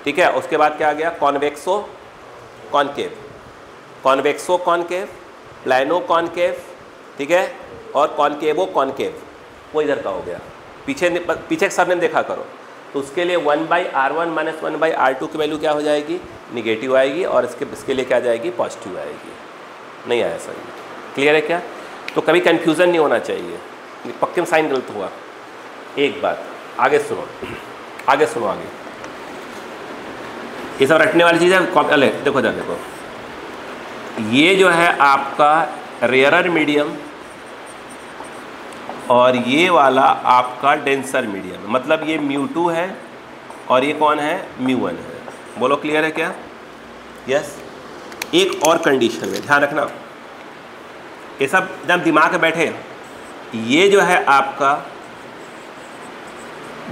ठीक है। उसके बाद क्या आ गया? कॉन्वेक्सो कॉन्केव, प्लानो कॉन्केव, ठीक है, और कॉन्केवो कॉन्केव, वो इधर का हो गया। पीछे सरनेम देखा करो, तो उसके लिए 1/R1 माइनस 1/R2 की वैल्यू क्या हो जाएगी? निगेटिव आएगी, और इसके लिए क्या जाएगी? पॉजिटिव आएगी। नहीं आया सर? क्लियर है क्या? तो कभी कंफ्यूजन नहीं होना चाहिए, पक्के में साइन गलत हुआ। एक बात आगे सुनो, आगे ये सब रटने वाली चीज़ है। अले देखो जरा, देखो ये जो है आपका रेयरर मीडियम और ये वाला आपका डेंसर मीडियम, मतलब ये μ2 है और ये कौन है? μ1 है। बोलो क्लियर है क्या? यस। एक और कंडीशन में ध्यान रखना, ये सब जब दिमाग में बैठे, ये जो है आपका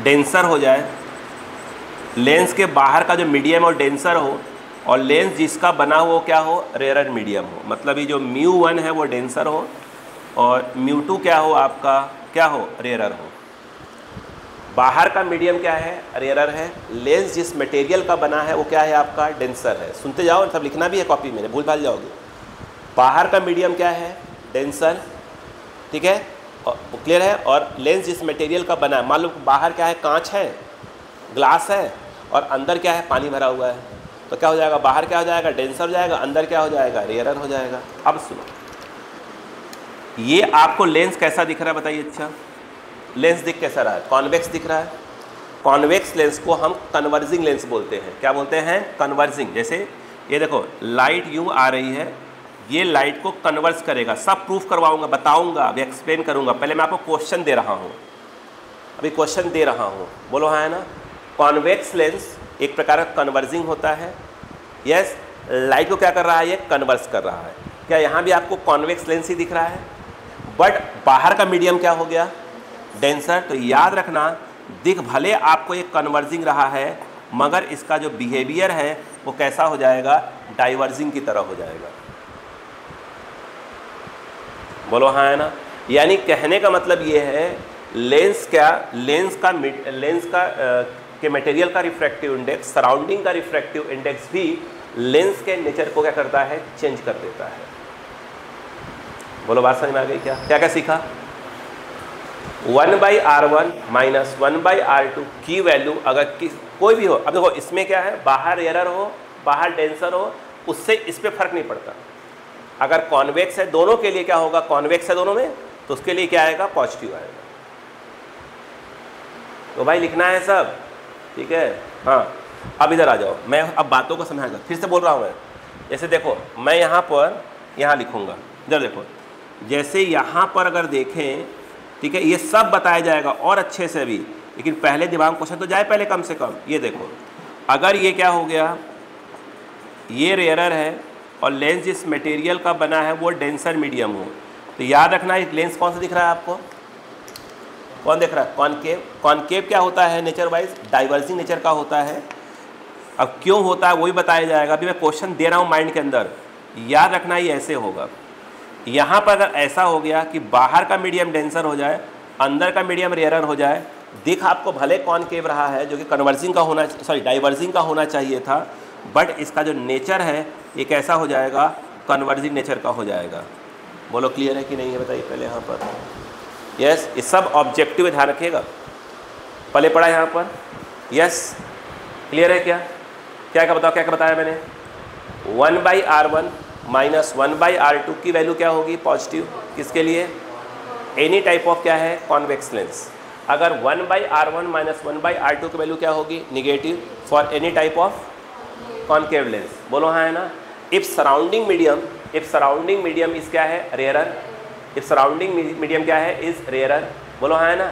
डेंसर हो जाए, लेंस के बाहर का जो मीडियम और डेंसर हो, और लेंस जिसका बना हो क्या हो, रेयर मीडियम हो। मतलब ये जो μ1 है वो डेंसर हो और μ2 क्या हो आपका, क्या हो, रेयर हो। बाहर का मीडियम क्या है, रेयर है। लेंस जिस मटेरियल का बना है वो क्या है आपका, डेंसर है। सुनते जाओ, सब लिखना भी है कॉपी में, भूल भाल जाओगे। बाहर का मीडियम क्या है, डेंसर, ठीक है, और क्लियर है। और लेंस जिस मटेरियल का बना है, मान लो बाहर क्या है, कांच है, ग्लास है, और अंदर क्या है, पानी भरा हुआ है, तो क्या हो जाएगा, बाहर क्या हो जाएगा, डेंसर हो जाएगा, अंदर क्या हो जाएगा, रेयर हो जाएगा। अब सुनो, ये आपको लेंस कैसा दिख रहा है बताइए। अच्छा, लेंस दिख कैसा रहा है, कॉन्वेक्स दिख रहा है। कॉन्वेक्स लेंस को हम कन्वर्जिंग लेंस बोलते हैं। क्या बोलते हैं, कन्वर्जिंग। जैसे ये देखो, लाइट यूँ आ रही है, ये लाइट को कन्वर्स करेगा। सब प्रूफ करवाऊंगा, बताऊंगा, अभी एक्सप्लेन करूंगा। पहले मैं आपको क्वेश्चन दे रहा हूँ, अभी क्वेश्चन दे रहा हूँ, बोलो हाँ है ना। कॉन्वेक्स लेंस एक प्रकार का कन्वर्जिंग होता है। यस, लाइट को क्या कर रहा है, ये कन्वर्स कर रहा है। क्या यहाँ भी आपको कॉन्वेक्स लेंस ही दिख रहा है, बट बाहर का मीडियम क्या हो गया, डेंसर। तो याद रखना, दिख भले आपको ये कन्वर्जिंग रहा है, मगर इसका जो बिहेवियर है वो कैसा हो जाएगा, डाइवर्जिंग की तरह हो जाएगा। बोलो हाँ है ना। यानी कहने का मतलब ये है, लेंस क्या, लेंस का के मटेरियल का रिफ्रैक्टिव इंडेक्स, सराउंडिंग का रिफ्रैक्टिव इंडेक्स भी लेंस के नेचर को क्या करता है, चेंज कर देता है। बोलो बात समझ में आ गई क्या, क्या क्या सीखा। 1/r1 माइनस 1/r2 की वैल्यू अगर कोई भी हो, अब देखो इसमें क्या है, बाहर रेयर हो, बाहर डेंसर हो, उससे इस पर फर्क नहीं पड़ता। अगर कॉन्वेक्स है, दोनों के लिए क्या होगा, कॉन्वेक्स है दोनों में, तो उसके लिए क्या आएगा, पॉजिटिव आएगा। तो भाई लिखना है सब, ठीक है। हाँ, अब इधर आ जाओ, मैं अब बातों को समझाऊंगा, फिर से बोल रहा हूँ मैं। जैसे देखो, मैं यहाँ पर यहाँ लिखूँगा, इधर देखो, जैसे यहाँ पर अगर देखें, ठीक है, ये सब बताया जाएगा और अच्छे से भी, लेकिन पहले दिमाग क्वेश्चन तो जाए पहले कम से कम। ये देखो, अगर ये क्या हो गया, ये रेयरर है और लेंस जिस मटेरियल का बना है वो डेंसर मीडियम हो, तो याद रखना एक लेंस कौन सा दिख रहा है आपको, कौन देख रहा है, कॉनकेव। कॉनकेव क्या होता है, नेचर वाइज डाइवर्जिंग नेचर का होता है। अब क्यों होता है वो भी बताया जाएगा। अभी मैं क्वेश्चन दे रहा हूँ माइंड के अंदर, याद रखना ये ऐसे होगा। यहाँ पर अगर ऐसा हो गया कि बाहर का मीडियम डेंसर हो जाए, अंदर का मीडियम रेयरर हो जाए, दिख आपको भले कॉनकेव रहा है, जो कि कन्वर्जिंग का होना, सॉरी डाइवर्जिंग का होना चाहिए था, बट इसका जो नेचर है ये कैसा हो जाएगा, कन्वर्जिंग नेचर का हो जाएगा। बोलो क्लियर है कि नहीं है बताइए पहले यहाँ पर। यस, ये सब ऑब्जेक्टिव ध्यान रखिएगा, पहले पढ़ा यहाँ पर। यस, क्लियर है क्या, क्या क्या बताओ, क्या क्या बताया मैंने। 1/r1 माइनस 1/r2 की वैल्यू क्या होगी, पॉजिटिव। किसके लिए, एनी टाइप ऑफ क्या है, कॉन्वेक्स लेंस। अगर 1/r1 माइनस 1/r2 की वैल्यू क्या होगी, negative, for any type of concave lens. बोलो हाँ है ना। इफ सराउंडिंग मीडियम इस क्या है, रेयरर। इफ सराउंडिंग मीडियम क्या है, इज रेयरर। बोलो हाँ है ना।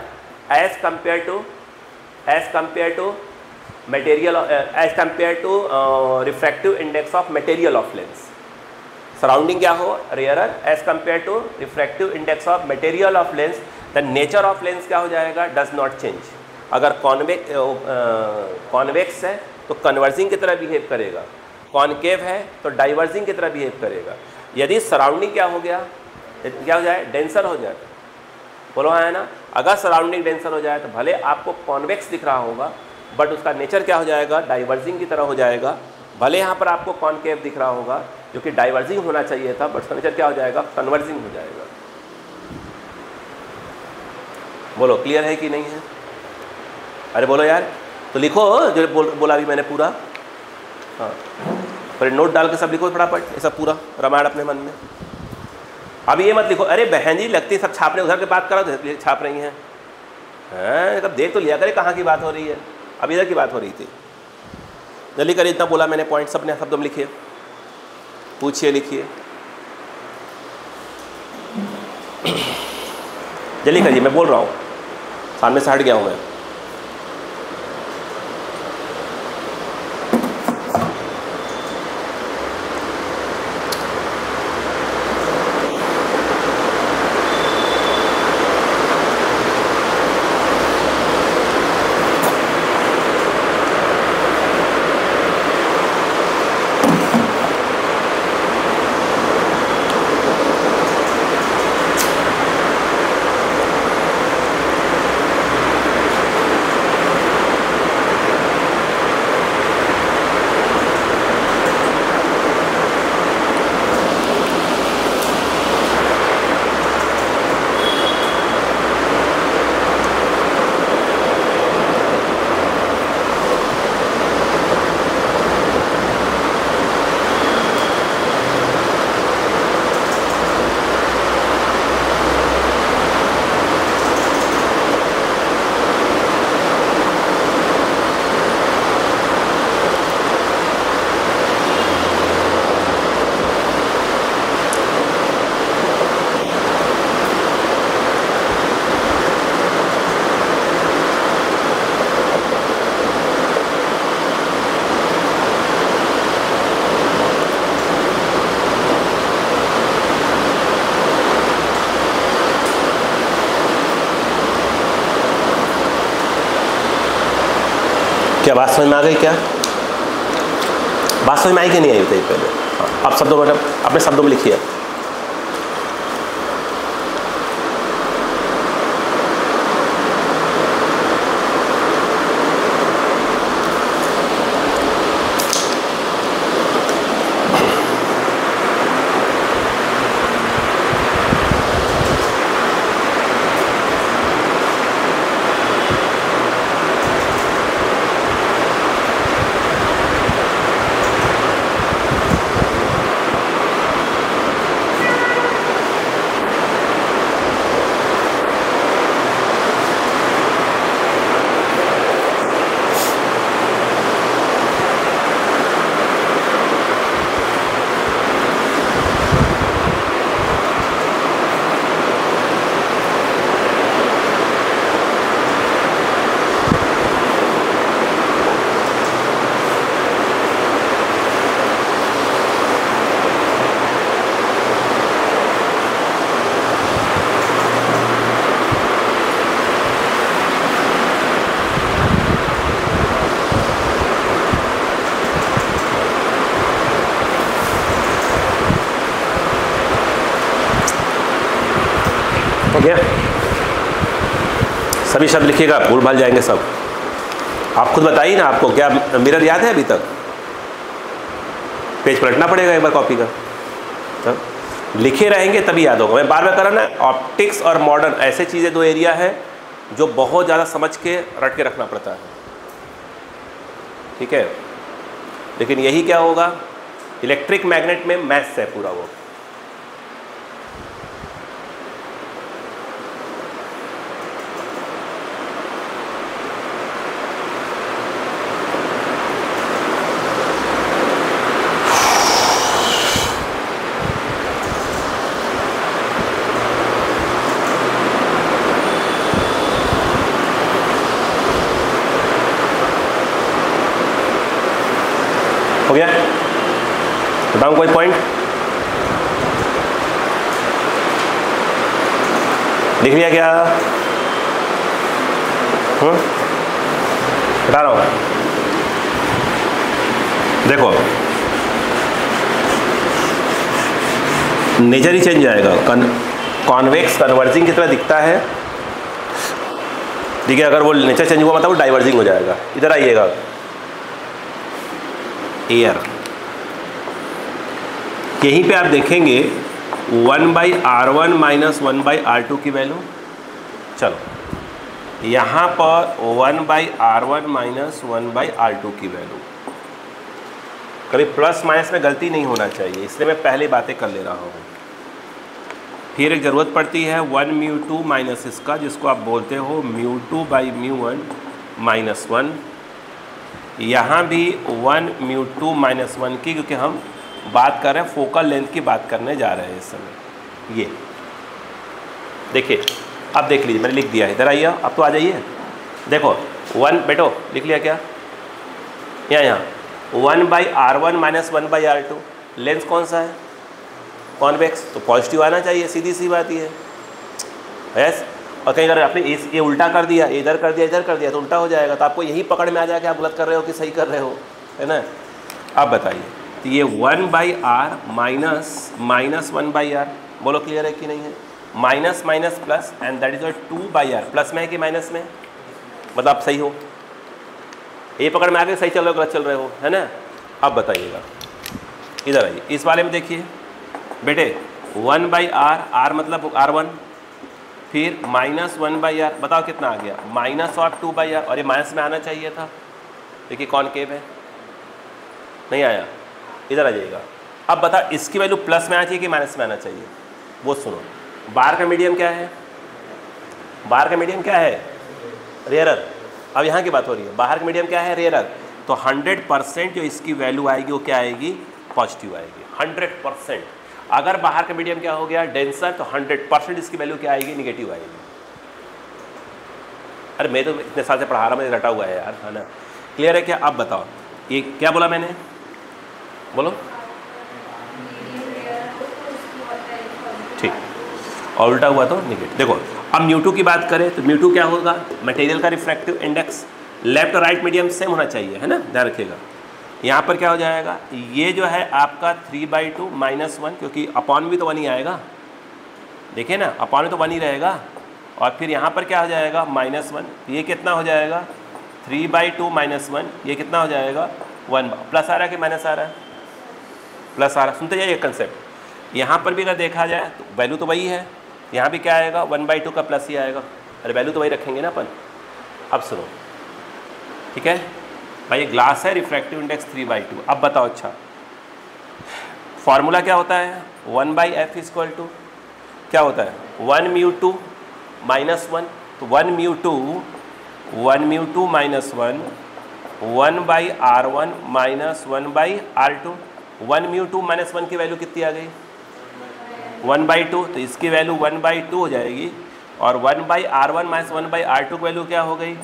As compare to material, as compare to refractive index of material of lens. Surrounding क्या हो, rarer, as compare to refractive index of material of lens, the nature of lens क्या हो जाएगा, डज नॉट चेंज। अगर convex है तो converging की तरह बिहेव करेगा, कॉनकेव है तो डाइवर्जिंग की तरह बिहेव करेगा। यदि सराउंडिंग क्या हो गया, क्या हो जाए, डेंसर हो जाए। बोलो हाँ है ना। अगर सराउंडिंग डेंसर हो जाए तो भले आपको कॉन्वेक्स दिख रहा होगा, बट उसका नेचर क्या हो जाएगा, डाइवर्जिंग की तरह हो जाएगा। भले यहाँ पर आपको कॉनकेव दिख रहा होगा, जो कि डाइवर्जिंग होना चाहिए था, बट उसका नेचर क्या हो जाएगा, कन्वर्जिंग हो जाएगा। बोलो क्लियर है कि नहीं है। अरे बोलो यार, तो लिखो जो बोला अभी मैंने पूरा। हाँ, पर नोट डाल के सब लिखो फटाफट, ये सब पूरा रामायण अपने मन में। अभी ये मत लिखो, अरे बहन जी लगती सब छापने, उधर की बात करो तो छाप रही हैं। कब देख तो लिया करे कहाँ की बात हो रही है, अब इधर की बात हो रही थी। जल्दी करिए, इतना बोला मैंने पॉइंट्स अपने शब्दों में लिखिए, पूछिए, लिखिए, जल्दी करिए, मैं बोल रहा हूँ, सामने से हट गया हूँ मैं। क्या बात समझ में आ गई? क्या बात समझ में आई कि नहीं आई बताइए पहले? हाँ, अब शब्दों में अपने शब्दों में लिखिए। गया? सभी शब्द लिखिएगा, भूल भाल जाएंगे सब। आप खुद बताइए ना, आपको क्या मिरर याद है अभी तक? पेज पलटना पड़ेगा एक बार कॉपी का, तो लिखे रहेंगे तभी याद होगा। मैं बार बार कर रहा ना, ऑप्टिक्स और मॉडर्न ऐसे चीज़ें दो एरिया है जो बहुत ज़्यादा समझ के रट के रखना पड़ता है, ठीक है। लेकिन यही क्या होगा, इलेक्ट्रिक मैग्नेट में मैथ्स है पूरा वो। हो गया? बताऊं कोई पॉइंट? लिख लिया क्या? बता रहा हूं, देखो नेचर ही चेंज आएगा। कॉन्वेक्स कन्वर्जिंग की तरह दिखता है, ठीक है। अगर वो नेचर चेंज हुआ मतलब वो डाइवर्जिंग हो जाएगा। इधर आइएगा, एयर, यहीं पे आप देखेंगे 1/r1 माइनस 1/r2 की वैल्यू। चलो यहाँ पर 1/r1 माइनस 1/r2 की वैल्यू, कभी प्लस माइनस में गलती नहीं होना चाहिए, इसलिए मैं पहले बातें कर ले रहा हूँ। फिर एक ज़रूरत पड़ती है 1 μ2 माइनस इसका, जिसको आप बोलते हो μ2/μ1 माइनस 1। यहाँ भी 1 μ2 माइनस 1 की, क्योंकि हम बात कर रहे हैं फोकल लेंथ की बात करने जा रहे हैं इस समय। ये देखिए, अब देख लीजिए मैंने लिख दिया है। इधर आइए, अब तो आ जाइए। देखो 1, बेटो लिख लिया क्या? यहाँ 1/r1 माइनस 1/r2। लेंस कौन सा है? कॉन्वेक्स, तो पॉजिटिव आना चाहिए, सीधी सी बात ये है। यस, और कहीं अगर आपने ये उल्टा कर दिया, इधर कर दिया, इधर कर दिया, तो उल्टा हो जाएगा। तो आपको यही पकड़ में आ जाए कि आप गलत कर रहे हो कि सही कर रहे हो, है ना। अब बताइए, तो ये 1/r माइनस 1/r, बोलो क्लियर है कि नहीं है? Minus minus plus, and that is 2/r। Plus में है कि माइनस में? मतलब आप सही हो, ये पकड़ में आगे सही चल रहे हो गलत चल रहे हो, है ना। अब बताइएगा, इधर आइए, इस वाले में देखिए बेटे, 1/r, r मतलब r1, फिर माइनस 1/r, बताओ कितना आ गया? माइनस और 2/r, और ये माइनस में आना चाहिए था। देखिए कॉनकेव है, नहीं आया। इधर आ जाइएगा। अब बता, इसकी वैल्यू प्लस में आना चाहिए कि माइनस में आना चाहिए? वो सुनो, बार का मीडियम क्या है? बाहर का मीडियम क्या है? रेयरर। अब यहाँ की बात हो रही है, बाहर का मीडियम क्या है? रेयरर। तो 100% जो इसकी वैल्यू आएगी वो क्या आएगी? पॉजिटिव आएगी, 100%। अगर बाहर का मीडियम क्या हो गया? डेंसर, तो 100% इसकी वैल्यू क्या आएगी? निगेटिव आएगी। अरे मैं तो इतने साल से पढ़ा रहा, मुझे रटा हुआ है यार, है ना। क्लियर है क्या? अब बताओ, ये क्या बोला मैंने? बोलो। ठीक, और उल्टा हुआ तो निगेटिव। देखो अब μ2 की बात करें तो μ2 क्या होगा? मटेरियल का रिफ्रैक्टिव इंडेक्स। लेफ्ट और राइट मीडियम सेम होना चाहिए, है ना, ध्यान रखिएगा। यहाँ पर क्या हो जाएगा, ये जो है आपका 3/2 -1, क्योंकि अपॉन भी तो 1 ही आएगा, देखिए ना, अपॉन तो 1 ही रहेगा। और फिर यहाँ पर क्या हो जाएगा -1, ये कितना हो जाएगा 3/2 -1, ये कितना हो जाएगा 1। प्लस आ रहा है कि माइनस आ रहा है, प्लस आ रहा है। सुनते जाइए कंसेप्ट। यहाँ पर भी अगर देखा जाए तो वैल्यू तो वही है, यहाँ भी क्या आएगा 1/2 का प्लस ही आएगा, अरे वैल्यू तो वही रखेंगे ना अपन। अब सुनो, ठीक है भाई, ये ग्लास है, रिफ्रैक्टिव इंडेक्स 3/2। अब बताओ, अच्छा फॉर्मूला क्या होता है, 1/f = क्या होता है 1μ2 -1, तो 1μ2 -1 1/r1 -1/r2। 1μ2 -1 की वैल्यू कितनी आ गई 1/2, तो इसकी वैल्यू 1/2 हो जाएगी। और 1/r1 - 1/r2 की वैल्यू क्या हो गई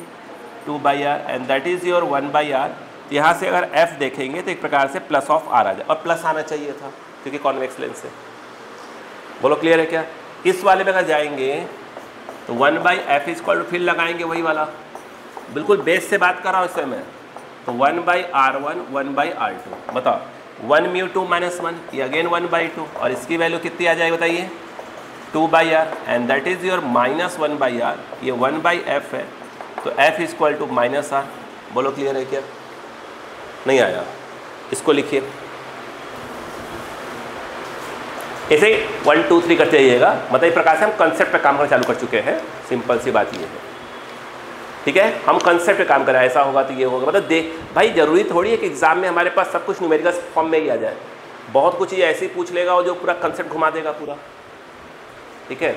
2/r, and that is your 1/r। यहाँ से अगर f देखेंगे तो एक प्रकार से प्लस ऑफ r आ जाए, और प्लस आना चाहिए था क्योंकि कॉन्वेक्स लेंस है। बोलो क्लियर है क्या। इस वाले में अगर जाएंगे तो 1/f = फिर लगाएंगे वही वाला, बिल्कुल बेस से बात कर रहा हूँ इससे मैं, तो 1/r1 1/r2। बताओ 1μ2 -1, ये अगेन 1/2, और इसकी वैल्यू कितनी आ जाएगी बताइए 2/r, and that is your -1/r। ये 1/f है, तो f = -r। बोलो क्लियर है क्या, नहीं आया, इसको लिखिए ऐसे 1 2 3 करते जाइएगा। मतलब इस प्रकार से हम कंसेप्ट पे काम करना चालू कर चुके हैं, सिंपल सी बात ये है, ठीक है। हम कंसेप्ट पे काम करें, ऐसा होगा तो ये होगा, मतलब देख भाई, जरूरी थोड़ी है कि एग्जाम में हमारे पास सब कुछ न्यूमेरिकल फॉर्म में ही आ जाए। बहुत कुछ ये ऐसे ही पूछ लेगा और जो पूरा कंसेप्ट घुमा देगा पूरा, ठीक है।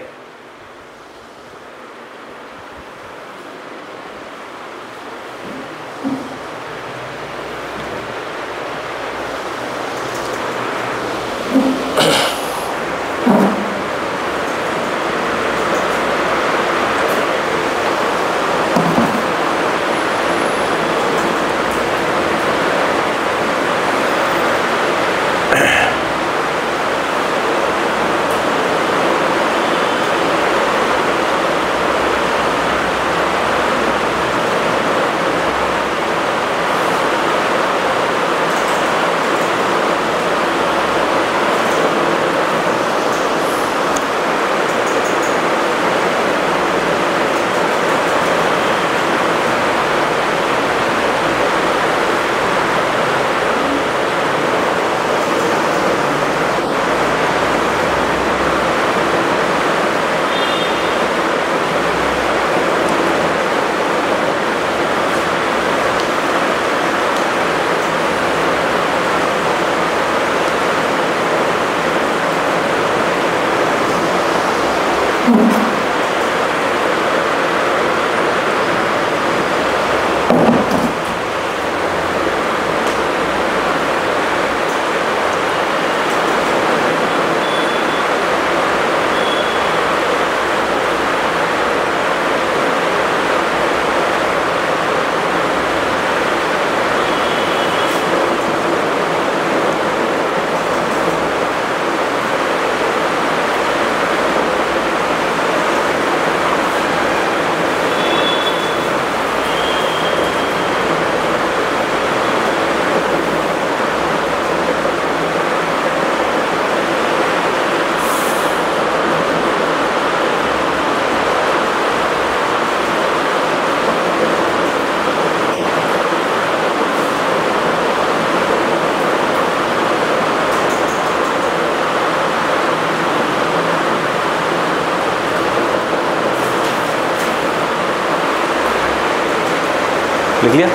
लिख लिया।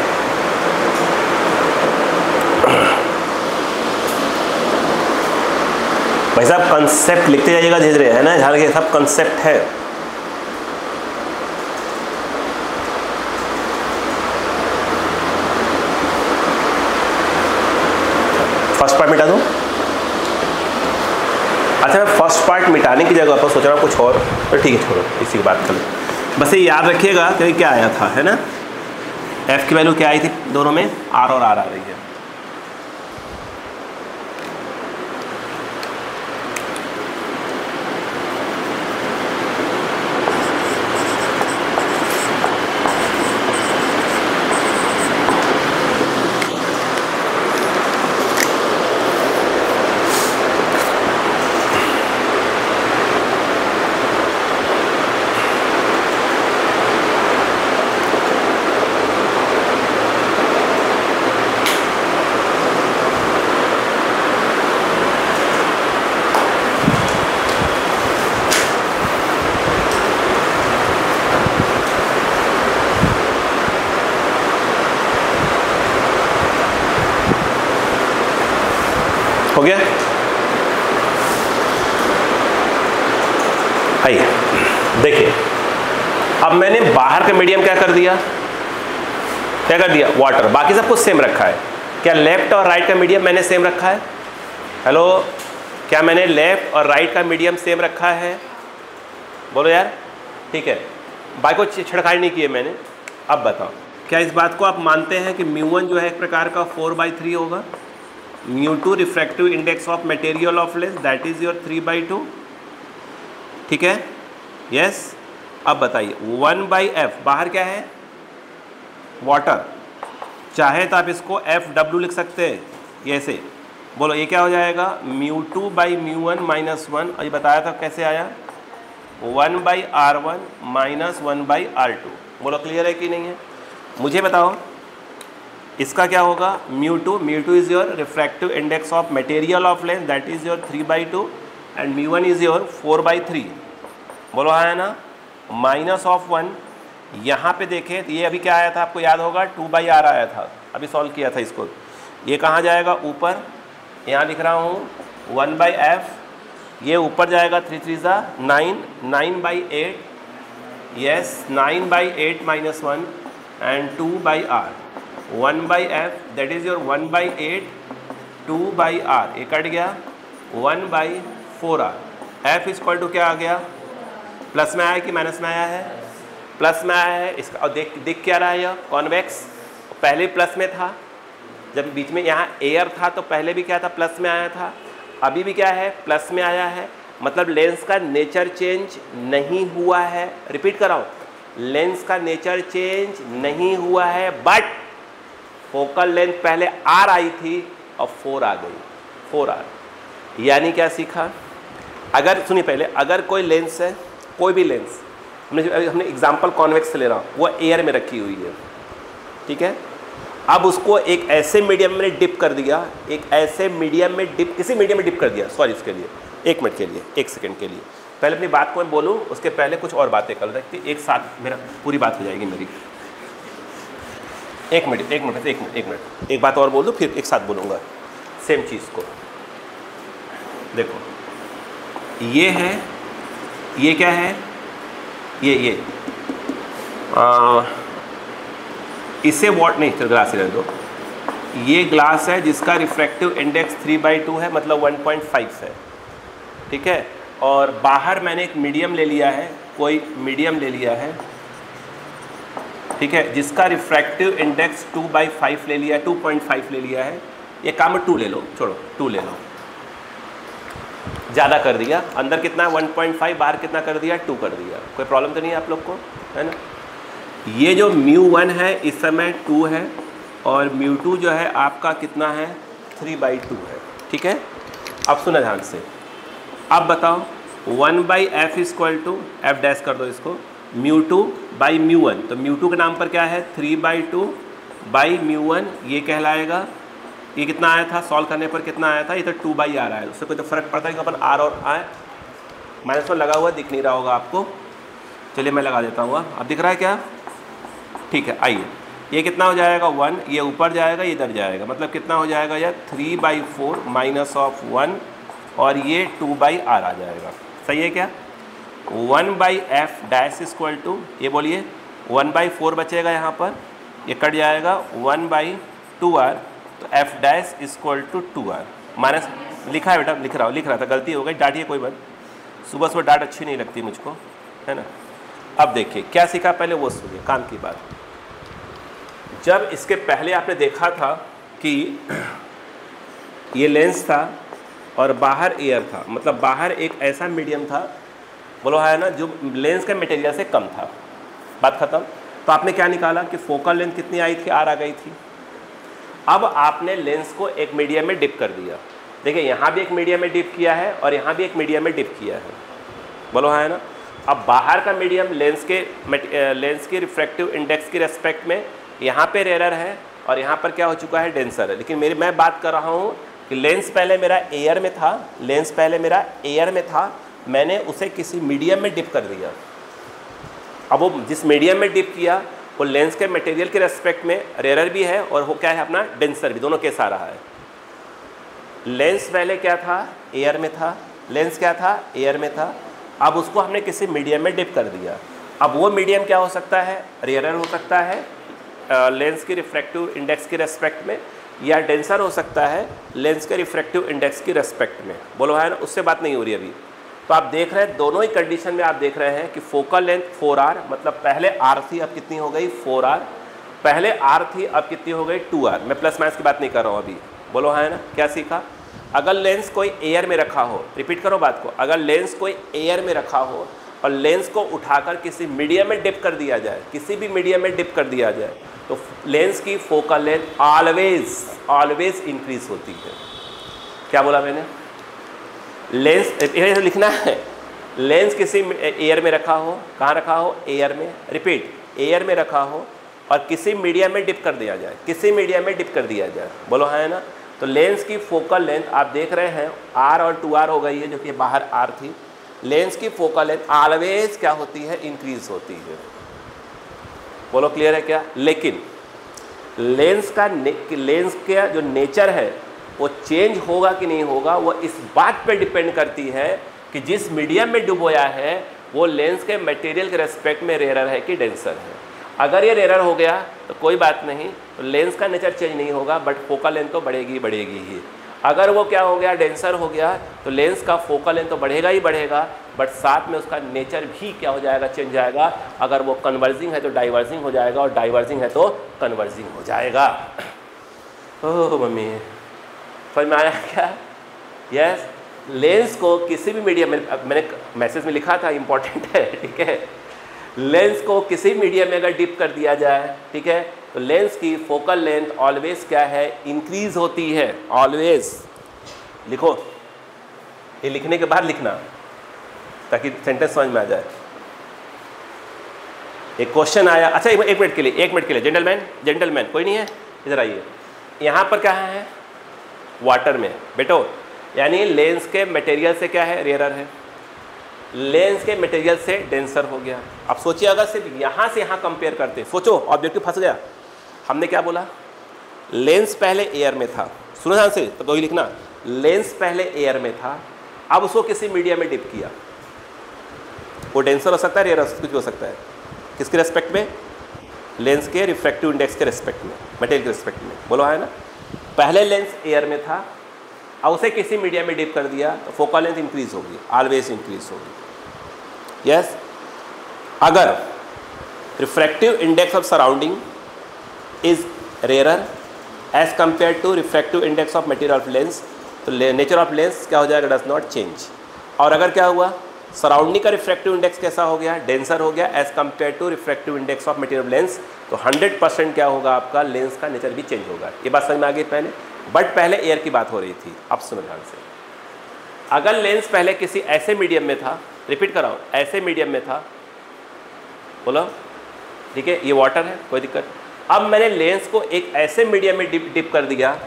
भाई साहब कंसेप्ट लिखते जाइएगा धीरे धीरे, है ना, ध्यान रखिए सब कंसेप्ट है। फर्स्ट पार्ट मिटा दूं? अच्छा, मैं फर्स्ट पार्ट मिटाने की जगह पर सोच रहा हूँ कुछ और, तो ठीक है छोड़ो, इसी की बात करें। बस ये याद रखिएगा कि क्या आया था, है ना, f की वैल्यू क्या आई थी दोनों में, r और r आ रही है। हो गया? आइए देखिए, अब मैंने बाहर का मीडियम क्या कर दिया, वाटर, बाकी सब कुछ सेम रखा है। क्या लेफ्ट और राइट का मीडियम मैंने सेम रखा है? हेलो, क्या मैंने लेफ्ट और राइट का मीडियम सेम रखा है? बोलो यार, ठीक है, बाकी को छिड़काई नहीं किए मैंने। अब बताओ, क्या इस बात को आप मानते हैं कि μ1 जो है एक प्रकार का 4/3 होगा? μ2 refractive index of material of lens, that is your 3/2, ठीक है? यस। अब बताइए 1/f, बाहर क्या है? वाटर, चाहे तो आप इसको FW लिख सकते हैं, ये ऐसे। बोलो ये क्या हो जाएगा? μ2/μ1 - 1, और ये बताया था कैसे आया? 1/r1 - 1/r2। बोलो क्लियर है कि नहीं है? मुझे बताओ इसका क्या होगा? μ2 is your refractive index of material of lens, that is your 3/2, and μ1 is your 4/3। बोलो आया ना? -1, यहाँ पे देखें तो ये अभी क्या आया था आपको याद होगा? 2/r आया था, अभी सॉल्व किया था इसको। ये कहाँ जाएगा? ऊपर, यहाँ लिख रहा हूँ 1/f, ये ऊपर जाएगा 3 3 9, 9/8, yes 9/8 - 1 and 2/r, 1/f that is your 1/8, 2/r, ये कट गया 1/4r। f इक्वल टू क्या आ गया? प्लस में आया कि माइनस में आया है? प्लस में आया है इसका। और दिख क्या रहा है? यह कॉन्वेक्स, पहले प्लस में था, जब बीच में यहाँ एयर था तो पहले भी क्या था? प्लस में आया था, अभी भी क्या है? प्लस में आया है। मतलब लेंस का नेचर चेंज नहीं हुआ है। रिपीट कर रहा हूँ, लेंस का नेचर चेंज नहीं हुआ है, बट फोकल लेंथ पहले R आई थी और 4 आ गई, 4R। यानी क्या सीखा? अगर सुनिए पहले, अगर कोई लेंस है, कोई भी लेंस, हमने एग्जाम्पल कॉन्वेक्स से ले रहा हूँ, वो एयर में रखी हुई है, ठीक है? अब उसको एक ऐसे मीडियम में डिप कर दिया, एक ऐसे मीडियम में डिप, किसी मीडियम में डिप कर दिया, सॉरी इसके लिए 1 मिनट के लिए, 1 सेकंड के लिए, पहले अपनी बात को मैं बोलूँ, उसके पहले कुछ और बातें कर सकती, एक साथ मेरा पूरी बात हो जाएगी मेरी। एक मिनट, एक बात और बोल दूँ फिर एक साथ बोलूँगा सेम चीज़ को। देखो ये है, ये क्या है? ये इसे वॉट नहीं, चल ग्लास रहने दो। ये ग्लास है जिसका रिफ्रैक्टिव इंडेक्स 3/2 है, मतलब 1.5 है, ठीक है? और बाहर मैंने एक मीडियम ले लिया है, कोई मीडियम ले लिया है, ठीक है, जिसका रिफ्रैक्टिव इंडेक्स 2/5 ले लिया, 2.5 ले लिया है। ये काम 2 ले लो, छोड़ो 2 ले लो, ज़्यादा कर दिया। अंदर कितना? 1.5, बाहर कितना कर दिया? 2 कर दिया। कोई प्रॉब्लम तो नहीं है आप लोग को, है ना? ये जो μ1 है इस समय 2 है, और μ2 जो है आपका कितना है? 3/2 है, ठीक है? अब सुना ध्यान से, अब बताओ 1/f equal to f dash कर दो इसको, μ2/μ1, तो μ2 के नाम पर क्या है? 3/2/μ1, ये कहलाएगा। ये कितना आया था सॉल्व करने पर? कितना आया था? ये तो 2/r आया, उससे कोई तो फर्क पड़ता है कि अपन r और आए -1 लगा हुआ, दिख नहीं रहा होगा आपको। चलिए मैं लगा देता हूँ, अब दिख रहा है क्या? ठीक है, आइए ये कितना हो जाएगा? 1, ये ऊपर जाएगा, ये इधर जाएगा, मतलब कितना हो जाएगा यार? 3/4 -1, और ये 2/r आ जाएगा। सही है क्या? 1/f डैश इक्वल टू, ये बोलिए 1/4 बचेगा यहाँ पर, ये कट जाएगा 1/2r, तो f dash equal to 2r minus, लिखा है बेटा, लिख रहा था, गलती हो गई, डांटिए कोई बात, सुबह डांट अच्छी नहीं लगती मुझको, है ना? अब देखिए क्या सीखा पहले वो सुनिए, काम की बात। जब इसके पहले आपने देखा था कि ये लेंस था और बाहर एयर था, मतलब बाहर एक ऐसा मीडियम था, बोलो है ना, जो लेंस के मटेरियल से कम था, बात खत्म। तो आपने क्या निकाला कि फोकल लेंथ कितनी आई थी? R आ गई थी। अब आपने लेंस को एक मीडियम में डिप कर दिया, देखिए यहाँ भी एक मीडियम में डिप किया है और यहाँ भी एक मीडियम में डिप किया है, बोलो है ना। अब बाहर का मीडियम लेंस के रिफ्रैक्टिव इंडेक्स के रेस्पेक्ट में यहाँ पे रेयर है और यहाँ पर क्या हो चुका है? डेंसर है। लेकिन मैं बात कर रहा हूँ कि लेंस पहले मेरा एयर में था, मैंने उसे किसी मीडियम में डिप कर दिया। अब वो जिस मीडियम में डिप किया वो लेंस के मटेरियल के रेस्पेक्ट में रेयर भी है और वो क्या है? अपना डेंसर भी, दोनों केस आ रहा है। लेंस पहले क्या था, एयर में था, लेंस क्या था, एयर में था, अब उसको हमने किसी मीडियम में डिप कर दिया। अब वो मीडियम क्या हो सकता है, रेयर हो सकता है लेंस की रिफ्रैक्टिव इंडेक्स के रेस्पेक्ट में, या डेंसर हो सकता है लेंस के रिफ्रैक्टिव इंडेक्स की रेस्पेक्ट में। बोलो है ना, उससे बात नहीं हो रही अभी। तो आप देख रहे हैं दोनों ही कंडीशन में आप देख रहे हैं कि फोकल लेंथ 4R, मतलब पहले R थी अब कितनी हो गई 4R, पहले R थी अब कितनी हो गई 2R। मैं प्लस माइनस की बात नहीं कर रहा हूँ अभी। बोलो है ना, क्या सीखा? अगर लेंस कोई एयर में रखा हो, रिपीट करो बात को, अगर लेंस कोई एयर में रखा हो और लेंस को उठाकर किसी मीडियम में डिप कर दिया जाए, किसी भी मीडियम में डिप कर दिया जाए, तो लेंस की फोकल लेंथ ऑलवेज इंक्रीज होती है। क्या बोला मैंने? लेंस ये लिखना है, लेंस किसी एयर में रखा हो, कहाँ रखा हो, एयर में, रिपीट, एयर में रखा हो और किसी मीडियम में डिप कर दिया जाए, किसी मीडियम में डिप कर दिया जाए। बोलो है ना, तो लेंस की फोकल लेंथ आप देख रहे हैं R और 2R हो गई है, जो कि बाहर R थी। लेंस की फोकल लेंथ ऑलवेज क्या होती है, इंक्रीज होती है। बोलो क्लियर है क्या? लेकिन लेंस का जो नेचर है वो चेंज होगा कि नहीं होगा, वो इस बात पे डिपेंड करती है कि जिस मीडियम में डुबोया है वो लेंस के मटेरियल के रेस्पेक्ट में रेयर है कि डेंसर है। अगर ये रेयर हो गया तो कोई बात नहीं, तो लेंस का नेचर चेंज नहीं होगा, बट फोकल लेंथ तो बढ़ेगी ही। अगर वो क्या हो गया, डेंसर हो गया, तो लेंस का फोकल लेंथ तो बढ़ेगा ही बढ़ेगा, बट साथ में उसका नेचर भी क्या हो जाएगा, चेंज जाएगा। अगर वो कन्वर्जिंग है तो डाइवर्जिंग हो जाएगा, और डाइवर्जिंग है तो कन्वर्जिंग हो जाएगा। ओह मम्मी, समझ में आया क्या? यस, लेंस को किसी भी मीडियम में, मैंने मैसेज में लिखा था, इंपॉर्टेंट है, ठीक है, लेंस को किसी मीडियम में अगर डिप कर दिया जाए, ठीक है, तो लेंस की फोकल लेंथ ऑलवेज क्या है, इंक्रीज होती है, ऑलवेज। लिखो, ये लिखने के बाद लिखना ताकि सेंटेंस समझ में आ जाए। एक क्वेश्चन आया, अच्छा एक मिनट के लिए, जेंटलमैन कोई नहीं है, इधर आइए। यहाँ पर क्या है, वाटर में बेटो, यानी लेंस के मटेरियल से क्या है, रेयर है, लेंस के मटेरियल से डेंसर हो गया। अब सोचिए अगर सिर्फ यहाँ से यहाँ कंपेयर करते, सोचो ऑब्जेक्टिव फंस गया। हमने क्या बोला, लेंस पहले एयर में था, सुनो ध्यान से, तो वही लिखना, लेंस पहले एयर में था, अब उसको किसी मीडियम में डिप किया, वो डेंसर हो सकता है, रेयर कुछ हो सकता है, किसके रेस्पेक्ट में, लेंस के रिफ्रैक्टिव इंडेक्स के रेस्पेक्ट में, मटेरियल के रेस्पेक्ट में। बोलो है ना, पहले लेंस एयर में था, अब उसे किसी मीडियम में डिप कर दिया, तो फोकल लेंथ इंक्रीज होगी, ऑलवेज इंक्रीज होगी। यस, अगर refractive index of surrounding is rarer as compare to refractive index of material of lens, तो नेचर ऑफ लेंस क्या हो जाएगा, डज नॉट चेंज। और अगर क्या हुआ, सराउंडिंग का रिफ्रैक्टिव इंडेक्स कैसा हो गया, डेंसर हो गया as compare to refractive index of material of lens, तो 100% क्या होगा, आपका लेंस का नेचर भी चेंज होगा। ये बात समझ में आ गई पहले, बट पहले एयर की बात हो रही थी। अब सुनो ध्यान से, अगर लेंस पहले किसी ऐसे मीडियम में था, रिपीट कराओ, ऐसे मीडियम में था, बोलो ठीक है, ये वाटर है, कोई दिक्कत। अब मैंने लेंस को एक ऐसे मीडियम में डिप कर दिया,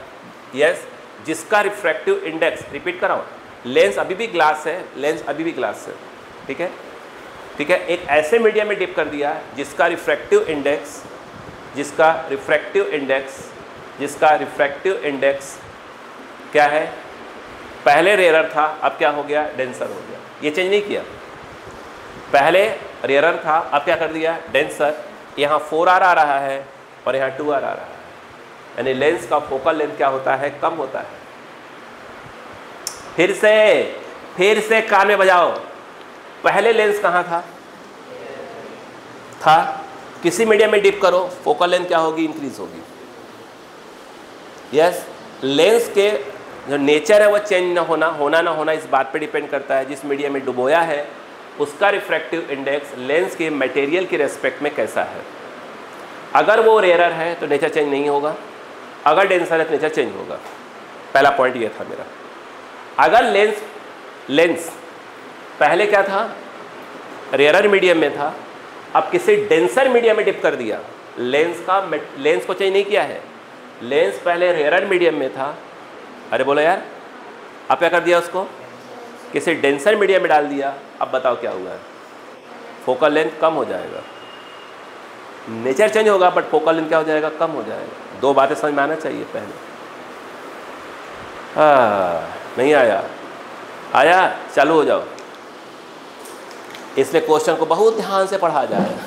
यस, जिसका रिफ्रैक्टिव इंडेक्स, रिपीट कराओ, लेंस अभी भी ग्लास है, लेंस अभी भी ग्लास है, ठीक है, ठीक है, एक ऐसे मीडियम में डिप कर दिया जिसका रिफ्रैक्टिव इंडेक्स क्या है, पहले रेयर था, अब क्या हो गया, डेंसर हो गया। ये चेंज नहीं किया, पहले रेयर था, अब क्या कर दिया, डेंसर। यहाँ 4R आ रहा है और यहाँ 2R आ रहा है, यानी लेंस का फोकल लेंथ क्या होता है, कम होता है। फिर से कान में बजाओ, पहले लेंस कहाँ था, किसी मीडियम में डिप करो, फोकल लेंथ क्या होगी, इंक्रीज होगी। यस, लेंस के जो नेचर है वो चेंज होना ना होना इस बात पे डिपेंड करता है, जिस मीडियम में डुबोया है उसका रिफ्रैक्टिव इंडेक्स लेंस के मटेरियल के रेस्पेक्ट में कैसा है। अगर वो रेयर है तो नेचर चेंज नहीं होगा, अगर डेंसर है तो नेचर चेंज होगा। पहला पॉइंट ये था मेरा। अगर लेंस पहले क्या था, रेयर मीडियम में था, अब किसी डेंसर मीडियम में डिप कर दिया, लेंस को चेंज नहीं किया है, लेंस पहले रेयर मीडियम में था, अरे बोलो यार, अब क्या कर दिया, उसको किसी डेंसर मीडियम में डाल दिया, अब बताओ क्या हुआ है, फोकल लेंथ कम हो जाएगा, नेचर चेंज होगा बट फोकल लेंथ क्या हो जाएगा, कम हो जाएगा। दो बातें समझ में आना चाहिए पहले। नहीं आया, आया, चालू हो जाओ। इसलिए क्वेश्चन को बहुत ध्यान से पढ़ा जाए।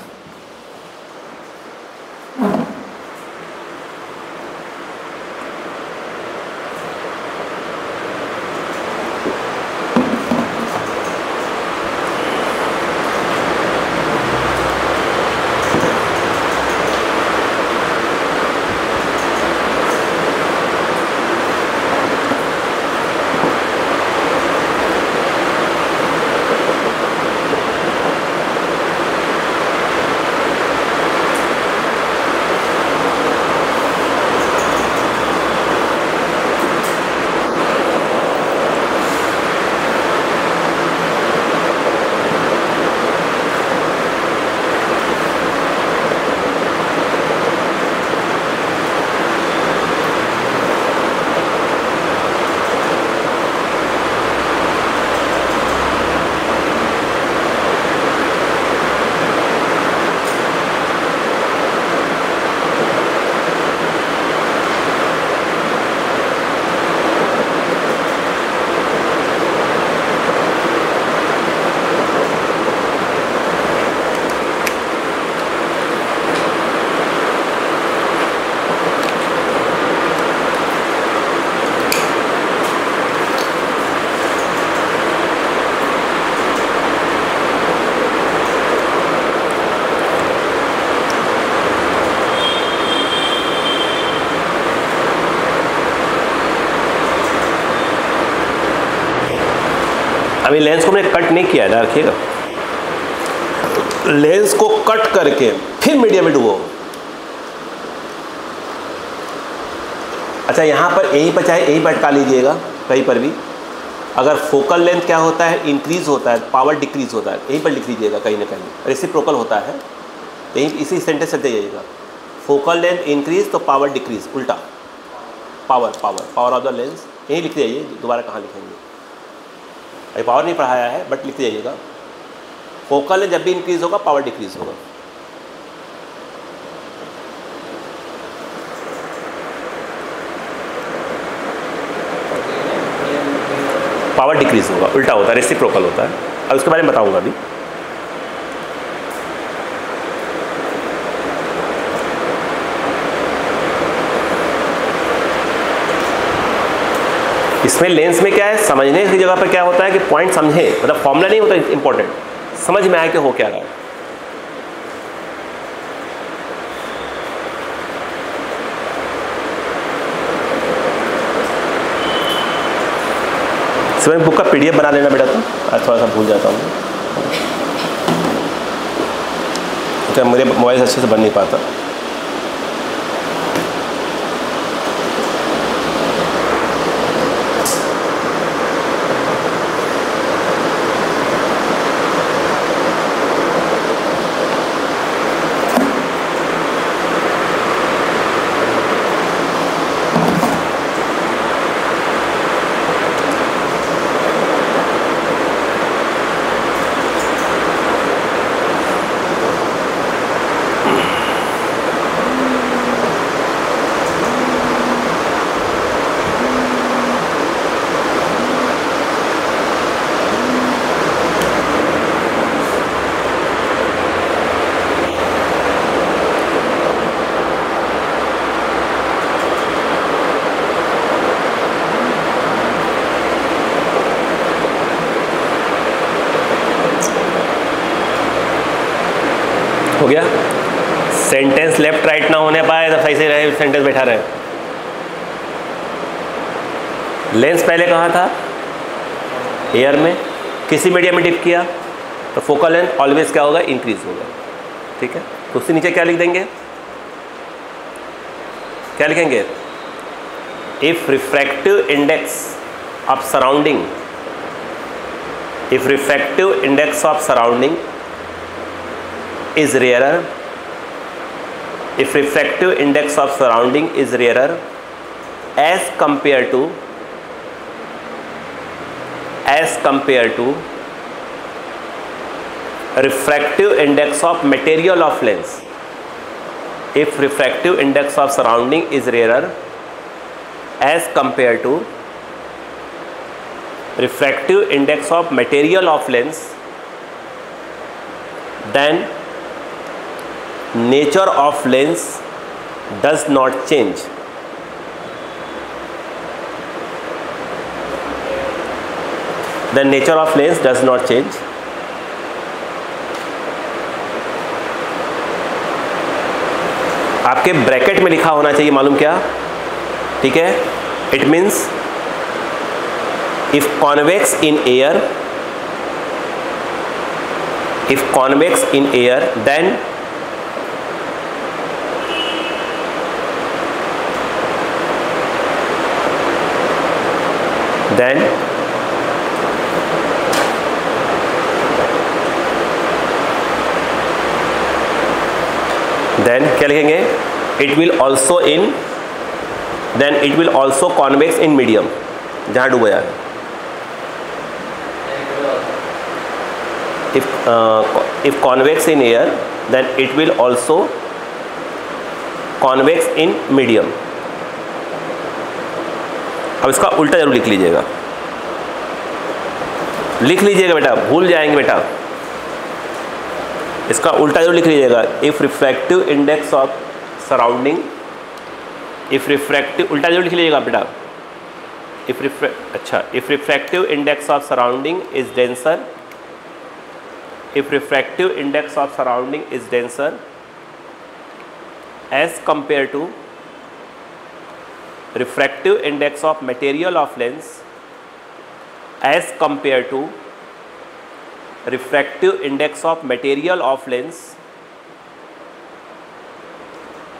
अभी लेंस को मैंने कट नहीं किया है, रखिएगा। लेंस को कट करके फिर मीडियम में डुबो। अच्छा, यहाँ पर यहीं पर चाहे यहीं पर अटका लीजिएगा, कहीं पर भी। अगर फोकल लेंथ क्या होता है, इंक्रीज होता है, पावर डिक्रीज होता है, यहीं पर लिख लीजिएगा कहीं ना कहीं। रेसिप्रोकल होता है, यहीं इसी सेंटेंस से जाइएगा। फोकल लेंथ इंक्रीज तो पावर डिक्रीज, उल्टा। पावर ऑफ द लेंस यहीं लिख जाइए, दोबारा कहाँ लिखेंगे। अभी पावर नहीं पढ़ाया है, बट लिखते जाइएगा। फोकल लेंथ जब भी इंक्रीज होगा, पावर डिक्रीज होगा। पावर डिक्रीज होगा, उल्टा होता है, रेसिप्रोकल होता है। अब उसके बारे में बताऊंगा अभी। इसमें लेंस में क्या है, समझने की जगह पर क्या होता है कि पॉइंट समझे, मतलब फॉर्मूला नहीं होता इंपॉर्टेंट, समझ में आए कि हो क्या रहा है। इसमें बुक का पीडीएफ बना लेना बेटा, तो आज थोड़ा सा भूल जाता हूँ। अच्छा, मेरे मोबाइल से अच्छे से बन नहीं पाता। हो गया। सेंटेंस लेफ्ट राइट ना होने पाए तो सही से रहे, सेंटेंस बैठा रहे। लेंस पहले कहाँ था, एयर में, किसी मीडियम में डिप किया तो फोकल लेंथ ऑलवेज क्या होगा, इंक्रीज होगा। ठीक है, तो उससे नीचे क्या लिख देंगे, क्या लिखेंगे, if refractive index of surrounding, if refractive index of surrounding is rarer, if refractive index of surrounding is rarer as compared to refractive index of material of lens, if refractive index of surrounding is rarer as compared to refractive index of material of lens, then nature of lens does not change. The nature of lens does not change. आपके bracket में लिखा होना चाहिए, मालूम क्या, ठीक है, it means if convex in air, if convex in air, then क्या लिखेंगे, it will also in, then it will also convex in medium, जहाँ डूबा है. If convex in air, then it will also convex in medium. अब इसका उल्टा जरूर लिख लीजिएगा, लिख लीजिएगा बेटा, भूल जाएंगे बेटा, इसका उल्टा जरूर लिख लीजिएगा. If refractive index of surrounding, if refractive, उल्टा जरूर लिख लीजिएगा बेटा. If refractive index of surrounding is denser, if refractive index of surrounding is denser as compared to refractive index of material of lens, as compared to refractive index of material of lens,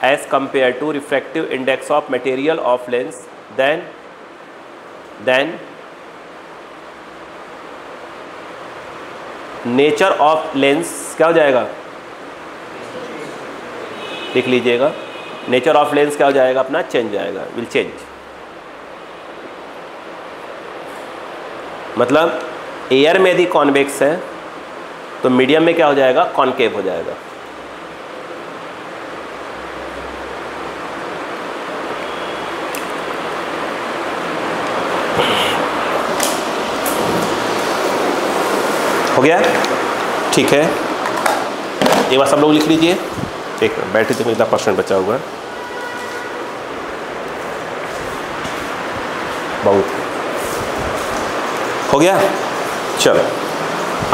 as compared to refractive index of material of lens, then nature of lens क्या हो जाएगा, लिख लीजिएगा, nature of lens क्या हो जाएगा अपना, change जाएगा, विल चेंज. मतलब एयर में यदि कॉन्वेक्स है तो मीडियम में क्या हो जाएगा, कॉनकेव हो जाएगा. हो गया, ठीक है. एक बार सब लोग लिख लीजिए, ठीक है, बैटरी तो इतना % बचा हुआ है, बहुत हो गया. चलो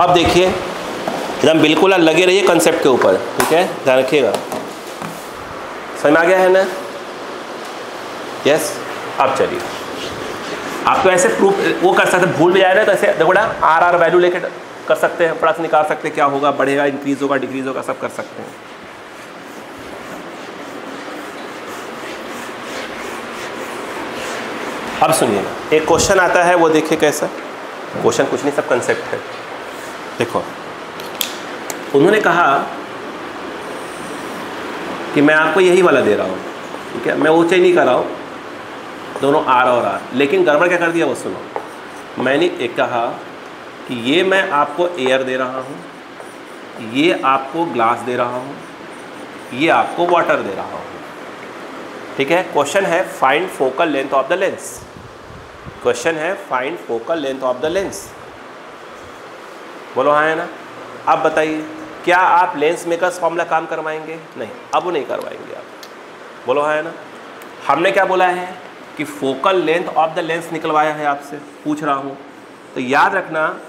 अब देखिए, एकदम बिल्कुल लगे रहिए कंसेप्ट के ऊपर, ठीक है, ध्यान रखिएगा. समझ में आ गया है ना? यस. अब चलिए, आप तो ऐसे प्रूफ वो कर सकते, भूल भी जाए ना तो ऐसे देखो ना, आर वैल्यू लेके कर सकते हैं, पड़ा से निकाल सकते हैं क्या होगा, बढ़ेगा, इंक्रीज होगा, डिक्रीज होगा, सब कर सकते हैं. अब सुनिए, एक क्वेश्चन आता है, वो देखिए कैसा क्वेश्चन, कुछ नहीं, सब कंसेप्ट है. देखो, उन्होंने कहा कि मैं आपको यही वाला दे रहा हूँ, ठीक है, मैं वो चेंज नहीं कर रहा हूँ, दोनों आर और आर, लेकिन गड़बड़ क्या कर दिया वो सुनो. मैंने एक कहा कि ये मैं आपको एयर दे रहा हूँ, ये आपको ग्लास दे रहा हूँ, ये आपको वाटर दे रहा हूँ, ठीक है. क्वेश्चन है find focal length of the lens. Question है find focal length of the lens. बोलो हाँ है ना. अब बताइए, क्या आप लेंस मेकर्स फॉर्मूला काम करवाएंगे? नहीं, अब वो नहीं करवाएंगे आप. बोलो हाँ है ना. हमने क्या बोला है कि focal length of the lens निकलवाया है, आपसे पूछ रहा हूँ. तो याद रखना,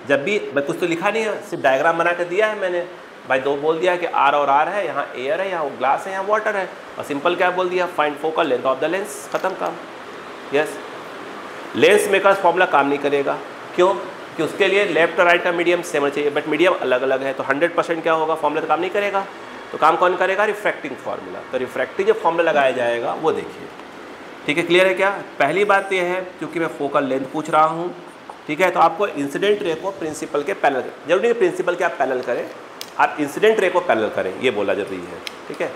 जब भी कुछ तो लिखा नहीं है, सिर्फ डायग्राम बना कर दिया है मैंने भाई, दो बोल दिया कि आर और आर है, यहाँ एयर है, यहाँ ग्लास है, यहाँ वाटर है, और सिंपल क्या बोल दिया, find focal length of the lens, खत्म काम. यस. लेंस मेकर्स फॉर्मूला काम नहीं करेगा. क्यों? कि उसके लिए लेफ्ट और राइट का मीडियम सेम चाहिए, बट मीडियम अलग अलग है, तो 100% क्या होगा, फॉर्मूला तो काम नहीं करेगा. तो काम कौन करेगा, रिफ्रैक्टिंग फार्मूला. तो रिफ्रैक्टिव जो फॉर्मूला लगाया जाएगा वो देखिए, ठीक है, क्लियर है क्या. पहली बात ये है, क्योंकि मैं फोकल लेंथ पूछ रहा हूँ, ठीक है, तो आपको इंसिडेंट रे को प्रिंसिपल के पैरेलल, जरूरी नहीं प्रिंसिपल के आप पैरेलल करें, आप इंसिडेंट रे को पैरेलल करें, ये बोला जरूरी है, ठीक है.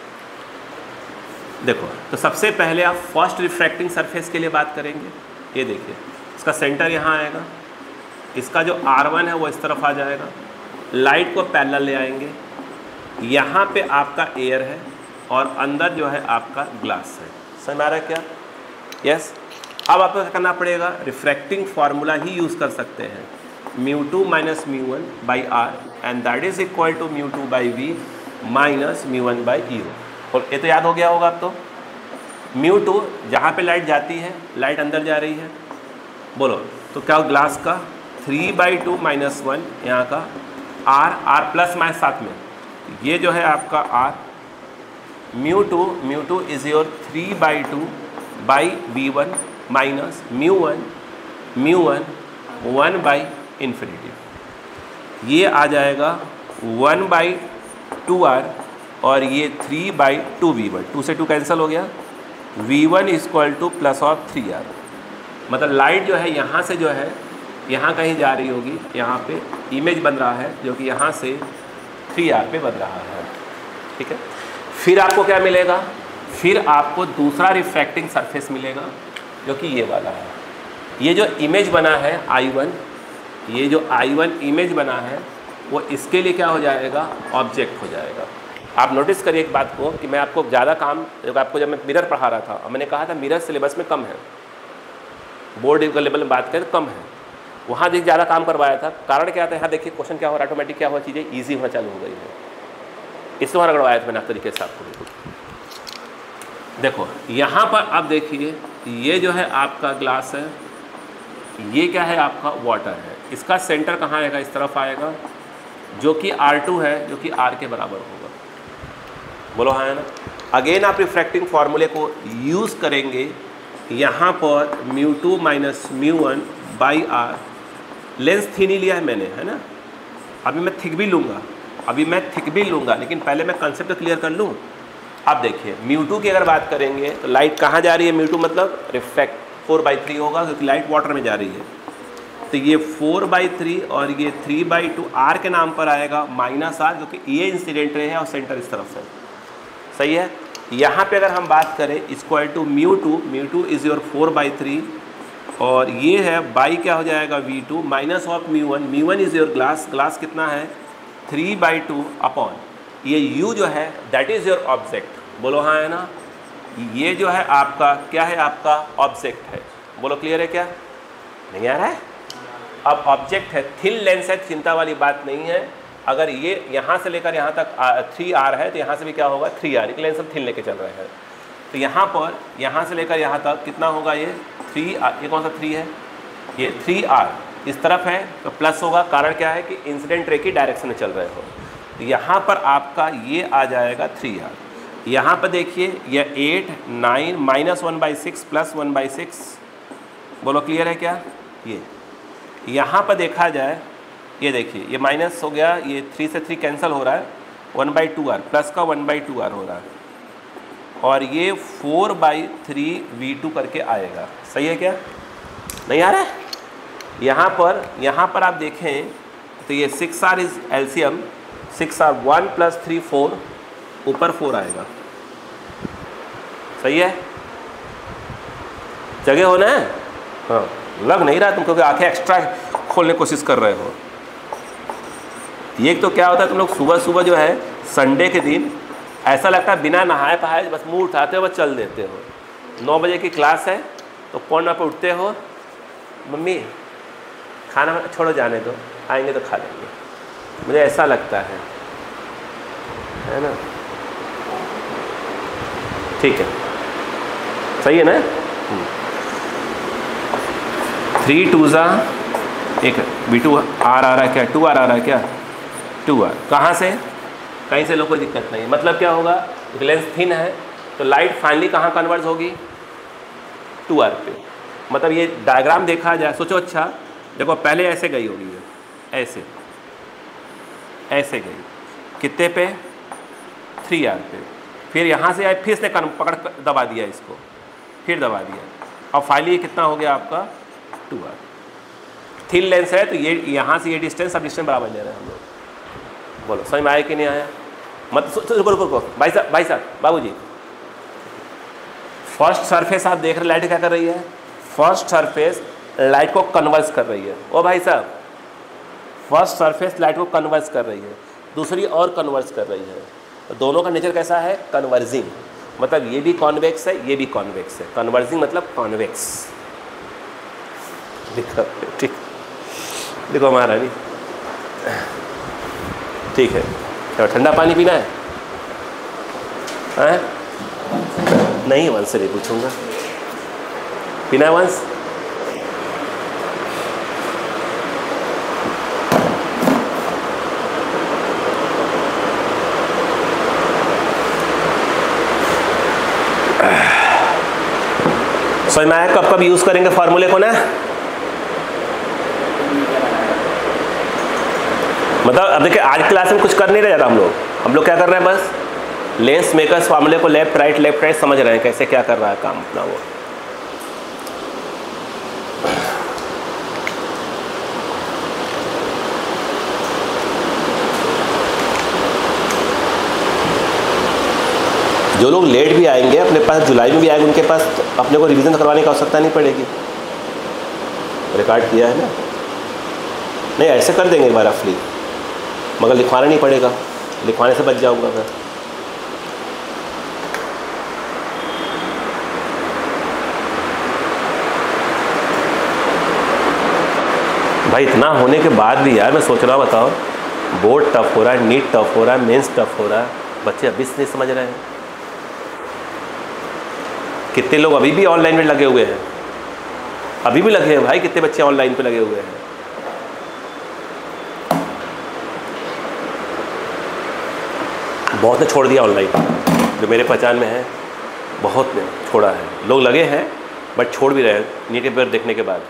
देखो, तो सबसे पहले आप फर्स्ट रिफ्रैक्टिंग सरफेस के लिए बात करेंगे. ये देखिए, इसका सेंटर यहाँ आएगा, इसका जो R1 है वो इस तरफ आ जाएगा, लाइट को पैरेलल ले आएंगे, यहाँ पे आपका एयर है और अंदर जो है आपका ग्लास है. समझ में आ रहा है क्या? यस. अब आपको क्या करना पड़ेगा, रिफ्रैक्टिंग फार्मूला ही यूज़ कर सकते हैं, μ2 minus μ1/r and that is equal to μ2/v minus μ1/u। और ये तो याद हो गया होगा अब तो। μ2 जहाँ पे लाइट जाती है, लाइट अंदर जा रही है, बोलो तो क्या हो, ग्लास का 3/2 माइनस 1 यहाँ का r प्लस माइनस साथ में, ये जो है आपका r, μ2 is your 3/2/v1 minus μ1 1/∞, ये आ जाएगा 1/2r और ये 3/2v1, 2 से 2 कैंसिल हो गया, v1 equal two plus of 3r। मतलब लाइट जो है यहाँ से जो है यहाँ कहीं जा रही होगी, यहाँ पे इमेज बन रहा है जो कि यहाँ से 3r पे बन रहा है, ठीक है। फिर आपको क्या मिलेगा, फिर आपको दूसरा रिफ्रैक्टिंग सरफेस मिलेगा जो कि ये वाला है। ये जो इमेज बना है I1, ये जो I1 इमेज बना है वो इसके लिए क्या हो जाएगा, ऑब्जेक्ट हो जाएगा। आप नोटिस करिए एक बात को कि मैं आपको ज़्यादा काम, आपको जब मैं मिरर पढ़ा रहा था मैंने कहा था मिरर सिलेबस में कम है, बोर्ड लेवल में बात करें कम है, वहाँ जो ज़्यादा काम करवाया था। कारण क्या था, यहाँ देखिए क्वेश्चन क्या हो रहा है, ऑटोमेटिक क्या हुआ, चीज़ें ईजी होना चालू हो गई है, इससे वहाँ रगड़वाया था मैंने आप तरीके से आपको। देखो यहाँ पर आप देखिए, ये जो है आपका ग्लास है, ये क्या है आपका वाटर है, इसका सेंटर कहाँ आएगा, इस तरफ आएगा, जो कि R2 है, जो कि R के बराबर होगा, बोलो हाँ है ना। अगेन आप रिफ्रैक्टिंग फार्मूले को यूज़ करेंगे, यहाँ पर μ2 माइनस μ1/r, लेंस थिन ही लिया है मैंने, है ना। अभी मैं थिक भी लूँगा, लेकिन पहले मैं कंसेप्ट क्लियर कर लूँ। अब देखिए μ2 की अगर बात करेंगे तो लाइट कहाँ जा रही है, μ2 मतलब रिफ्रैक्ट 4/3 होगा क्योंकि लाइट वाटर में जा रही है, तो ये 4/3 और ये 3/2 r के नाम पर आएगा माइनस r, क्योंकि ये इंसिडेंट रे है और सेंटर इस तरफ है, सही है। यहाँ पे अगर हम बात करें इक्वल टू μ2 इज़ योर 4/3 और ये है बाई क्या हो जाएगा v2 minus of μ1 is your glass कितना है 3/2 अपॉन ये u जो है दैट इज़ योर ऑब्जेक्ट, बोलो हाँ है ना। ये जो है आपका क्या है, आपका ऑब्जेक्ट है, बोलो क्लियर है क्या, नहीं आ रहा है। अब ऑब्जेक्ट है, थिन लेंस है, चिंता वाली बात नहीं है। अगर ये यहाँ से लेकर यहाँ तक 3r है तो यहाँ से भी क्या होगा 3r, एक लेंस हम थिन लेके चल रहे हैं, तो यहाँ पर यहाँ से लेकर यहाँ तक कितना होगा, ये 3r, ये कौन सा 3 है, ये 3r इस तरफ है तो प्लस होगा, कारण क्या है कि इंसिडेंट रे की डायरेक्शन में चल रहे हो, तो यहाँ पर आपका ये आ जाएगा 3r। यहाँ पर देखिए ये 8 9 माइनस 1/6 प्लस 1/6, बोलो क्लियर है क्या। ये यहाँ पर देखा जाए, ये देखिए ये माइनस हो गया, ये 3 से 3 कैंसिल हो रहा है, 1/2r प्लस का 1/2r हो रहा है, और ये 4/3v2 करके आएगा, सही है क्या, नहीं आ रहा है। यहाँ पर आप देखें तो ये 6r इज एलसीएम, 6r 1 + 3 4, ऊपर 4 आएगा, सही है, जगह होना है, हाँ लग नहीं रहा तुम, क्योंकि आंखें एक्स्ट्रा खोलने की कोशिश कर रहे हो। ये तो क्या होता है, तुम लोग सुबह जो है संडे के दिन ऐसा लगता है बिना नहाए पहाए बस मुंह उठाते हो, बस चल देते हो। 9 बजे की क्लास है तो कौन पे उठते हो, मम्मी खाना छोड़ो जाने दो, आएंगे तो खा लेंगे, मुझे ऐसा लगता है ना, ठीक है, सही है ना। 3 2 एक v2 r आ रहा है क्या, 2r आ रहा है क्या, 2r कहाँ से, कहीं से लोग कोई दिक्कत नहीं, मतलब क्या होगा, लेंस थिन है तो लाइट फाइनली कहाँ कन्वर्ज होगी 2r पे। मतलब ये डायग्राम देखा जाए, सोचो अच्छा देखो, पहले ऐसे गई होगी, ऐसे गई कितने पे 3r पे, फिर यहाँ से आए, फिर इसने पकड़ दबा दिया इसको, फिर दबा दिया, और फाइनली ये कितना हो गया आपका 2r। थिन लेंस है तो ये यहाँ से ये डिस्टेंस, सब डिस्टेंस बराबर ले रहे हैं हम लोग, बोलो समझ में आया कि नहीं आया। मत रुको भाई साहब बाबूजी, फर्स्ट सरफेस आप देख रहे लाइट क्या कर रही है, फर्स्ट सरफेस लाइट को कन्वर्स कर रही है, ओ भाई साहब फर्स्ट सरफेस लाइट को कन्वर्स कर रही है, दूसरी और कन्वर्स कर रही है, तो दोनों का नेचर कैसा है, कन्वर्जिंग, मतलब ये भी कॉन्वेक्स है, ये भी कॉन्वेक्स है, कन्वर्जिंग मतलब कॉन्वेक्स, लिखा ठीक, देखो हमारा नहीं ठीक है। तो ठंडा पानी पीना है? नहीं, वंश से नहीं पूछूंगा। पीना है वंश? समझ में आया कब कब यूज करेंगे फॉर्मूले को ना? मतलब अब देखिए आज क्लास में कुछ कर नहीं रहे हम लोग क्या कर रहे हैं, बस लेंस मेकर्स फॉर्मूले को लेफ्ट राइट समझ रहे हैं कैसे क्या कर रहा है काम अपना वो। जो लोग लेट भी आएंगे अपने पास, जुलाई में भी आएंगे, उनके पास तो अपने को रिवीजन करवाने की आवश्यकता नहीं पड़ेगी। रिकॉर्ड किया है ना? नहीं ऐसे कर देंगे एक बार रफली, मगर लिखवाना नहीं पड़ेगा, लिखवाने से बच जाऊंगा मैं। भाई इतना होने के बाद भी यार मैं सोच रहा हूँ, बताओ बोर्ड टफ हो रहा है, नीट टफ हो रहा है, मेंस टफ हो रहा है, बच्चे अभी से नहीं समझ रहे हैं। कितने लोग अभी भी ऑनलाइन में लगे हुए हैं, अभी भी लगे हैं भाई, कितने बच्चे ऑनलाइन पे लगे हुए हैं। बहुत ने छोड़ दिया ऑनलाइन, जो मेरे पहचान में है बहुत ने छोड़ा है। लोग लगे हैं बट छोड़ भी रहे हैं नीट के पेपर देखने के बाद।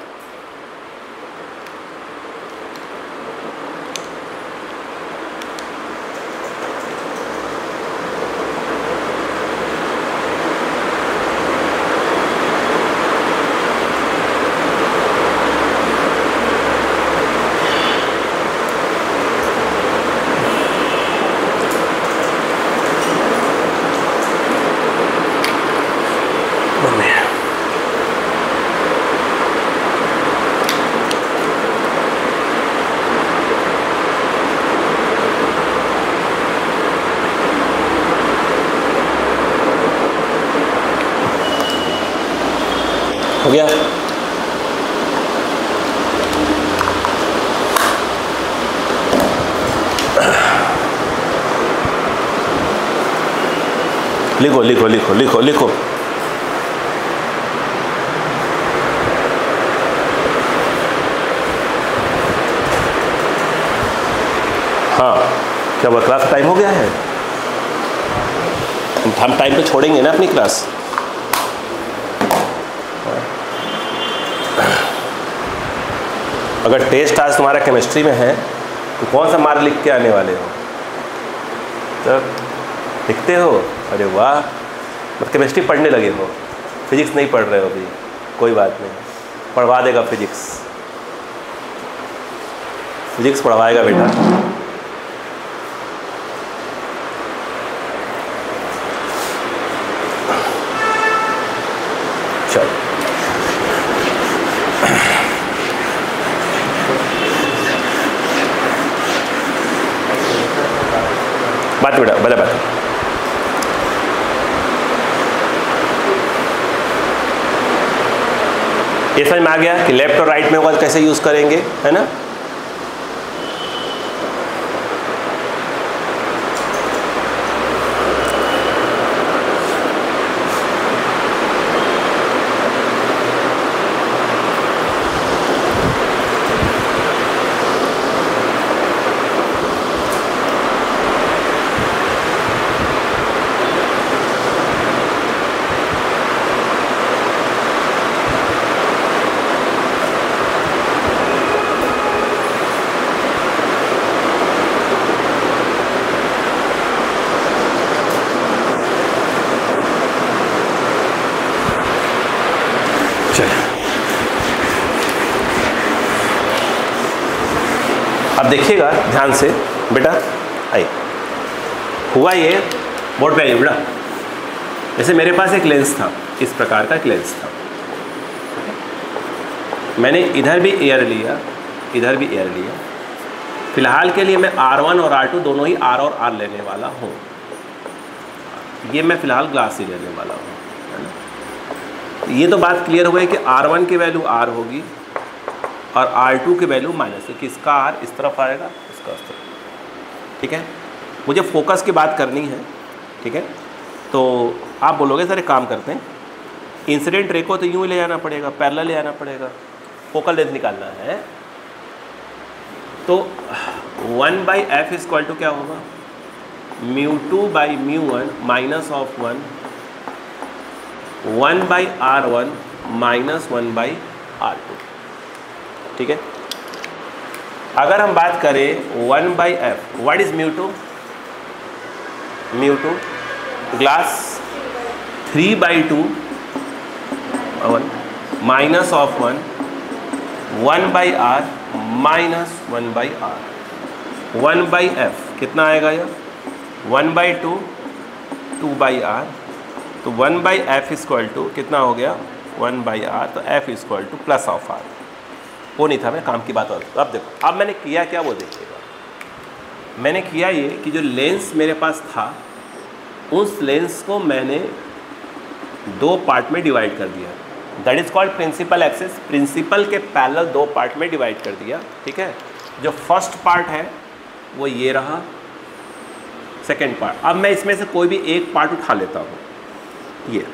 हो गया? लिखो लिखो लिखो लिखो लिखो। हाँ क्या वो क्लास टाइम हो गया है? हम टाइम पे छोड़ेंगे ना अपनी क्लास। अगर टेस्ट आज तुम्हारा केमिस्ट्री में है तो कौन सा मार्क लिख के आने वाले हो? तब लिखते हो? अरे वाह, मतलब केमिस्ट्री पढ़ने लगे हो, फिजिक्स नहीं पढ़ रहे हो अभी, कोई बात नहीं, पढ़वा देगा फिजिक्स, फिजिक्स पढ़वाएगा बेटा। चलो बात बेटा, भले बात। ये समझ में आ गया कि लेफ्ट और राइट में होगा कैसे यूज करेंगे, है ना? अब देखिएगा ध्यान से बेटा, आइए। हुआ ये, बोर्ड पे आइए बेटा। जैसे मेरे पास एक लेंस था, इस प्रकार का एक लेंस था, मैंने इधर भी एयर लिया, इधर भी एयर लिया। फिलहाल के लिए मैं R1 और R2 दोनों ही R और R लेने वाला हूँ। ये मैं फिलहाल ग्लास ही लेने वाला हूँ, है ना? ये तो बात क्लियर हो गई कि R1 की वैल्यू R होगी, और R2 की वैल्यू माइनस, क्योंकि इसका R इस तरफ आएगा, इसका उस तरफ। ठीक है, मुझे फोकस की बात करनी है। ठीक है, तो आप बोलोगे सर एक काम करते हैं, इंसिडेंट रे को तो यूँ ही ले जाना पड़ेगा, पैरेलल ले जाना पड़ेगा, फोकल लेंथ निकालना है। तो 1/f इक्वल टू क्या होगा, μ2/μ1 minus of 1/r1 minus 1/r2। ठीक है, अगर हम बात करें 1/f, what is μ2? μ2 glass 3/2 minus of 1/r minus 1/r। 1/f कितना आएगा यह 1/2 2/r, तो 1/f इक्वल टू कितना हो गया 1/r, तो f equal two plus of r। वो नहीं था, मैं काम की बात और। तो अब देखो, अब मैंने किया क्या वो देखिएगा। मैंने किया ये कि जो लेंस मेरे पास था उस लेंस को मैंने दो पार्ट में डिवाइड कर दिया, that is called principal axis. Principal के पैरेलल दो पार्ट में डिवाइड कर दिया। ठीक है, जो फर्स्ट पार्ट है वो ये रहा, सेकेंड पार्ट। अब मैं इसमें से कोई भी एक पार्ट उठा लेता हूँ, ये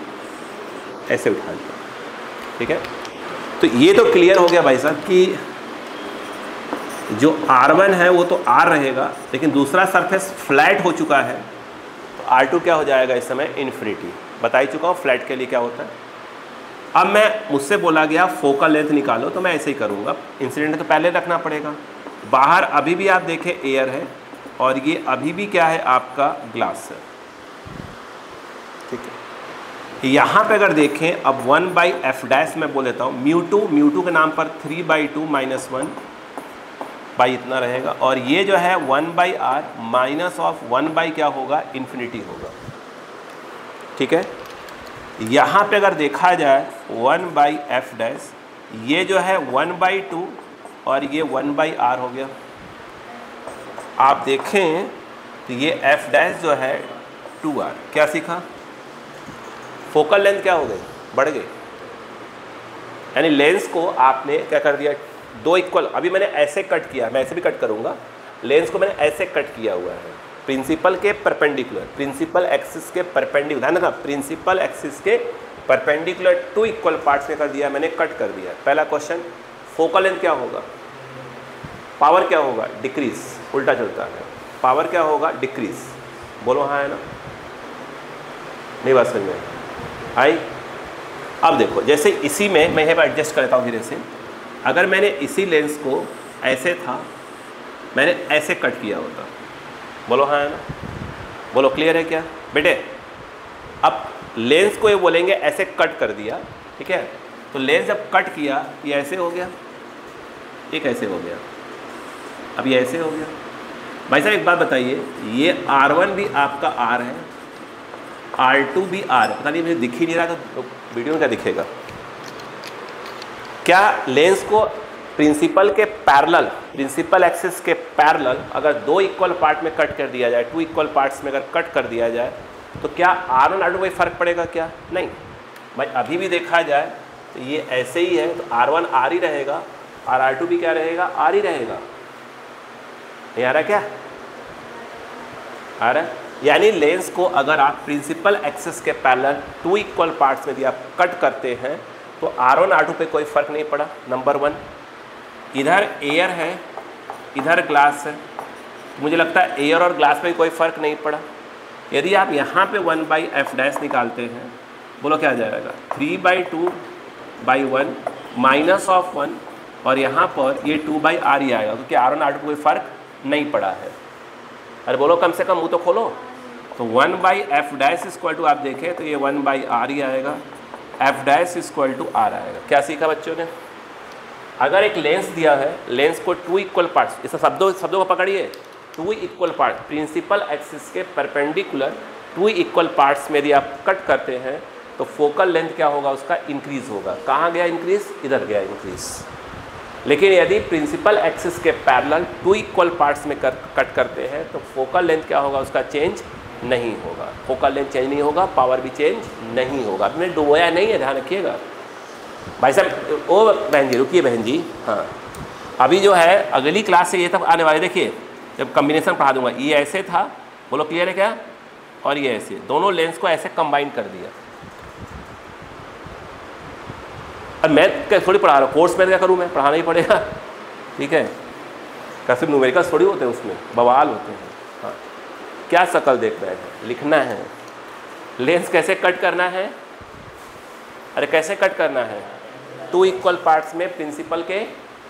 ऐसे उठा लेता हूँ। ठीक है, तो ये तो क्लियर हो गया भाई साहब कि जो R1 है वो तो R रहेगा, लेकिन दूसरा सरफेस फ्लैट हो चुका है, तो R2 क्या हो जाएगा इस समय, इन्फिनिटी। बता ही चुका हूँ फ्लैट के लिए क्या होता है। अब मैं मुझसे बोला गया फोकल लेंथ निकालो, तो मैं ऐसे ही करूँगा। इंसिडेंट तो पहले रखना पड़ेगा। बाहर अभी भी आप देखें एयर है, और ये अभी भी क्या है आपका ग्लास है। ठीक है, यहाँ पे अगर देखें अब 1/f डैश मैं बोल देता हूँ, μ2 के नाम पर 3/2 माइनस 1 बाई इतना रहेगा, और ये जो है 1/r माइनस ऑफ 1 क्या होगा, इन्फिनिटी होगा। ठीक है, यहाँ पे अगर देखा जाए 1/f डैश, ये जो है 1/2 और ये 1/r हो गया। आप देखें तो ये f डैश जो है 2r। क्या सीखा, फोकल लेंथ क्या हो गई, बढ़ गई। यानी लेंस को आपने क्या कर दिया, दो इक्वल। अभी मैंने ऐसे कट किया, मैं ऐसे भी कट करूँगा। लेंस को मैंने ऐसे कट किया हुआ है, प्रिंसिपल के परपेंडिकुलर, प्रिंसिपल एक्सिस के परपेंडिकुलर, है ना, प्रिंसिपल एक्सिस के परपेंडिकुलर टू इक्वल पार्ट्स में कर दिया मैंने, कट कर दिया। पहला क्वेश्चन, फोकल लेंथ क्या होगा, पावर क्या होगा, डिक्रीज। उल्टा चलता है, पावर क्या होगा, डिक्रीज। बोलो हाँ है ना, नहीं बात समझ में आई। अब देखो, जैसे इसी में मैं यहाँ एडजस्ट करता हूँ धीरे से। अगर मैंने इसी लेंस को ऐसे था, मैंने ऐसे कट किया होता, बोलो हाँ है ना, बोलो क्लियर है क्या बेटे। अब लेंस को ये बोलेंगे ऐसे कट कर दिया। ठीक है, तो लेंस जब कट किया ये ऐसे हो गया, एक ऐसे हो गया, अब ये ऐसे हो गया। भाई साहब एक बात बताइए, ये R1 भी आपका R है, R2 भी R है। पता नहीं मुझे दिख ही नहीं रहा, तो वीडियो में क्या दिखेगा। क्या लेंस को प्रिंसिपल के पैरेलल, प्रिंसिपल एक्सिस के पैरेलल अगर दो इक्वल पार्ट में कट कर दिया जाए, टू इक्वल पार्ट्स में अगर कट कर दिया जाए, तो क्या R1 R2 कोई फ़र्क पड़ेगा क्या, नहीं। भाई अभी भी देखा जाए तो ये ऐसे ही है, तो R1 R ही रहेगा और R2 भी क्या रहेगा, R ही रहेगा। नहीं आ रहा क्या, आ रहा है। यानी लेंस को अगर आप प्रिंसिपल एक्सिस के पैरेलल टू इक्वल पार्ट्स में भी आप कट करते हैं, तो R1 R2 पे कोई फ़र्क नहीं पड़ा। नंबर 1, इधर एयर है, इधर ग्लास है, तो मुझे लगता है एयर और ग्लास में कोई फ़र्क नहीं पड़ा। यदि आप यहाँ पे 1/f डैश निकालते हैं, बोलो क्या आ जाएगा, 3/2/1 माइनस ऑफ 1, और यहाँ पर ये 2/r ही आएगा, क्योंकि R1 R2 कोई फ़र्क नहीं पड़ा है। अरे बोलो कम से कम मुँह तो खोलो। तो 1/f डैश इक्वल टू आप देखें तो ये 1/r ही आएगा, f dash equal to r आएगा। क्या सीखा बच्चों ने, अगर एक लेंस दिया है, लेंस को टू इक्वल पार्ट्स, इस शब्दों को पकड़िए, two equal part, principal axis के परपेंडिकुलर टू इक्वल पार्ट्स में यदि आप कट करते हैं, तो फोकल लेंथ क्या होगा, उसका इंक्रीज होगा। कहाँ गया इंक्रीज, इधर गया इंक्रीज। लेकिन यदि प्रिंसिपल एक्सिस के पैरेलल टू इक्वल पार्ट्स में कट करते हैं, तो फोकल लेंथ क्या होगा, उसका चेंज नहीं होगा। फोकल लेंथ चेंज नहीं होगा, पावर भी चेंज नहीं होगा। आपने डुबोया नहीं है, ध्यान रखिएगा भाई साहब। ओ बहन जी रुकिए, बहन जी, हाँ अभी जो है अगली क्लास से ये तब आने वाले, देखिए जब कम्बिनेशन पढ़ा दूंगा, ये ऐसे था, बोलो क्लियर है क्या, और ये ऐसे, दोनों लेंस को ऐसे कंबाइन कर दिया। अब मैथ क्या थोड़ी पढ़ा रहा हूँ, कोर्स मैथ क्या करूँ मैं, पढ़ाना ही पड़ेगा, ठीक है, क्या सिर्फ न्यूमेरिकल्स थोड़ी होते हैं, उसमें बवाल होते हैं। हाँ, क्या शकल देख रहे हैं, लिखना है, लेंस कैसे कट करना है, अरे कैसे कट करना है, 2 इक्वल पार्ट्स में प्रिंसिपल के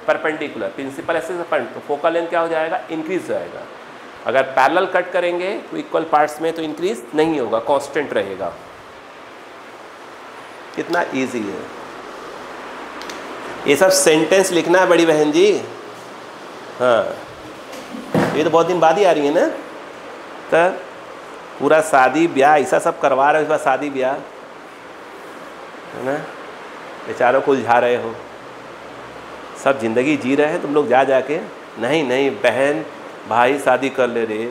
परपेंडिकुलर, प्रिंसिपल ऐसे तो फोकल लेंथ क्या हो जाएगा, इंक्रीज हो जाएगा। अगर पैरेलल कट करेंगे 2 इक्वल पार्ट्स में तो इंक्रीज नहीं होगा, कांस्टेंट रहेगा। कितना इजी है ये सब सेंटेंस लिखना है बड़ी बहन जी। हाँ, ये तो बहुत दिन बाद ही आ रही है ना, तो पूरा शादी ब्याह ऐसा सब करवा रहे हो, इस बार शादी ब्याह है ना, बेचारों को उलझा रहे हो, सब जिंदगी जी रहे हैं तुम लोग जा जाके, नहीं नहीं बहन भाई शादी कर ले रे,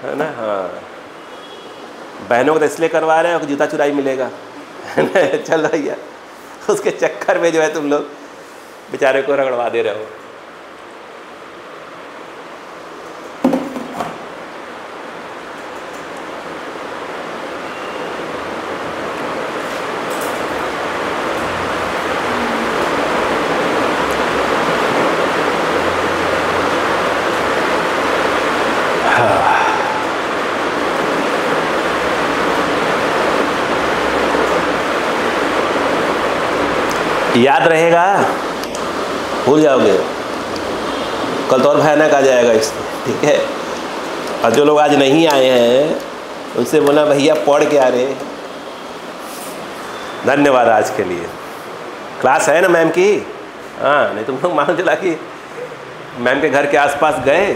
है ना। हाँ, बहनों को तो इसलिए करवा रहे हो कि जूता चुराई मिलेगा, चल भैया, उसके चक्कर में जो है तुम लोग बेचारे को रगड़वा दे रहे हो। याद रहेगा, भूल जाओगे, कल तो और भयानक आ जाएगा इसमें, ठीक है। और जो लोग आज नहीं आए हैं उनसे बोला भैया पढ़ के आ रहे। धन्यवाद आज के लिए। क्लास है ना मैम की, हाँ, नहीं तुम लोग मान चला कि मैम के घर के आसपास गए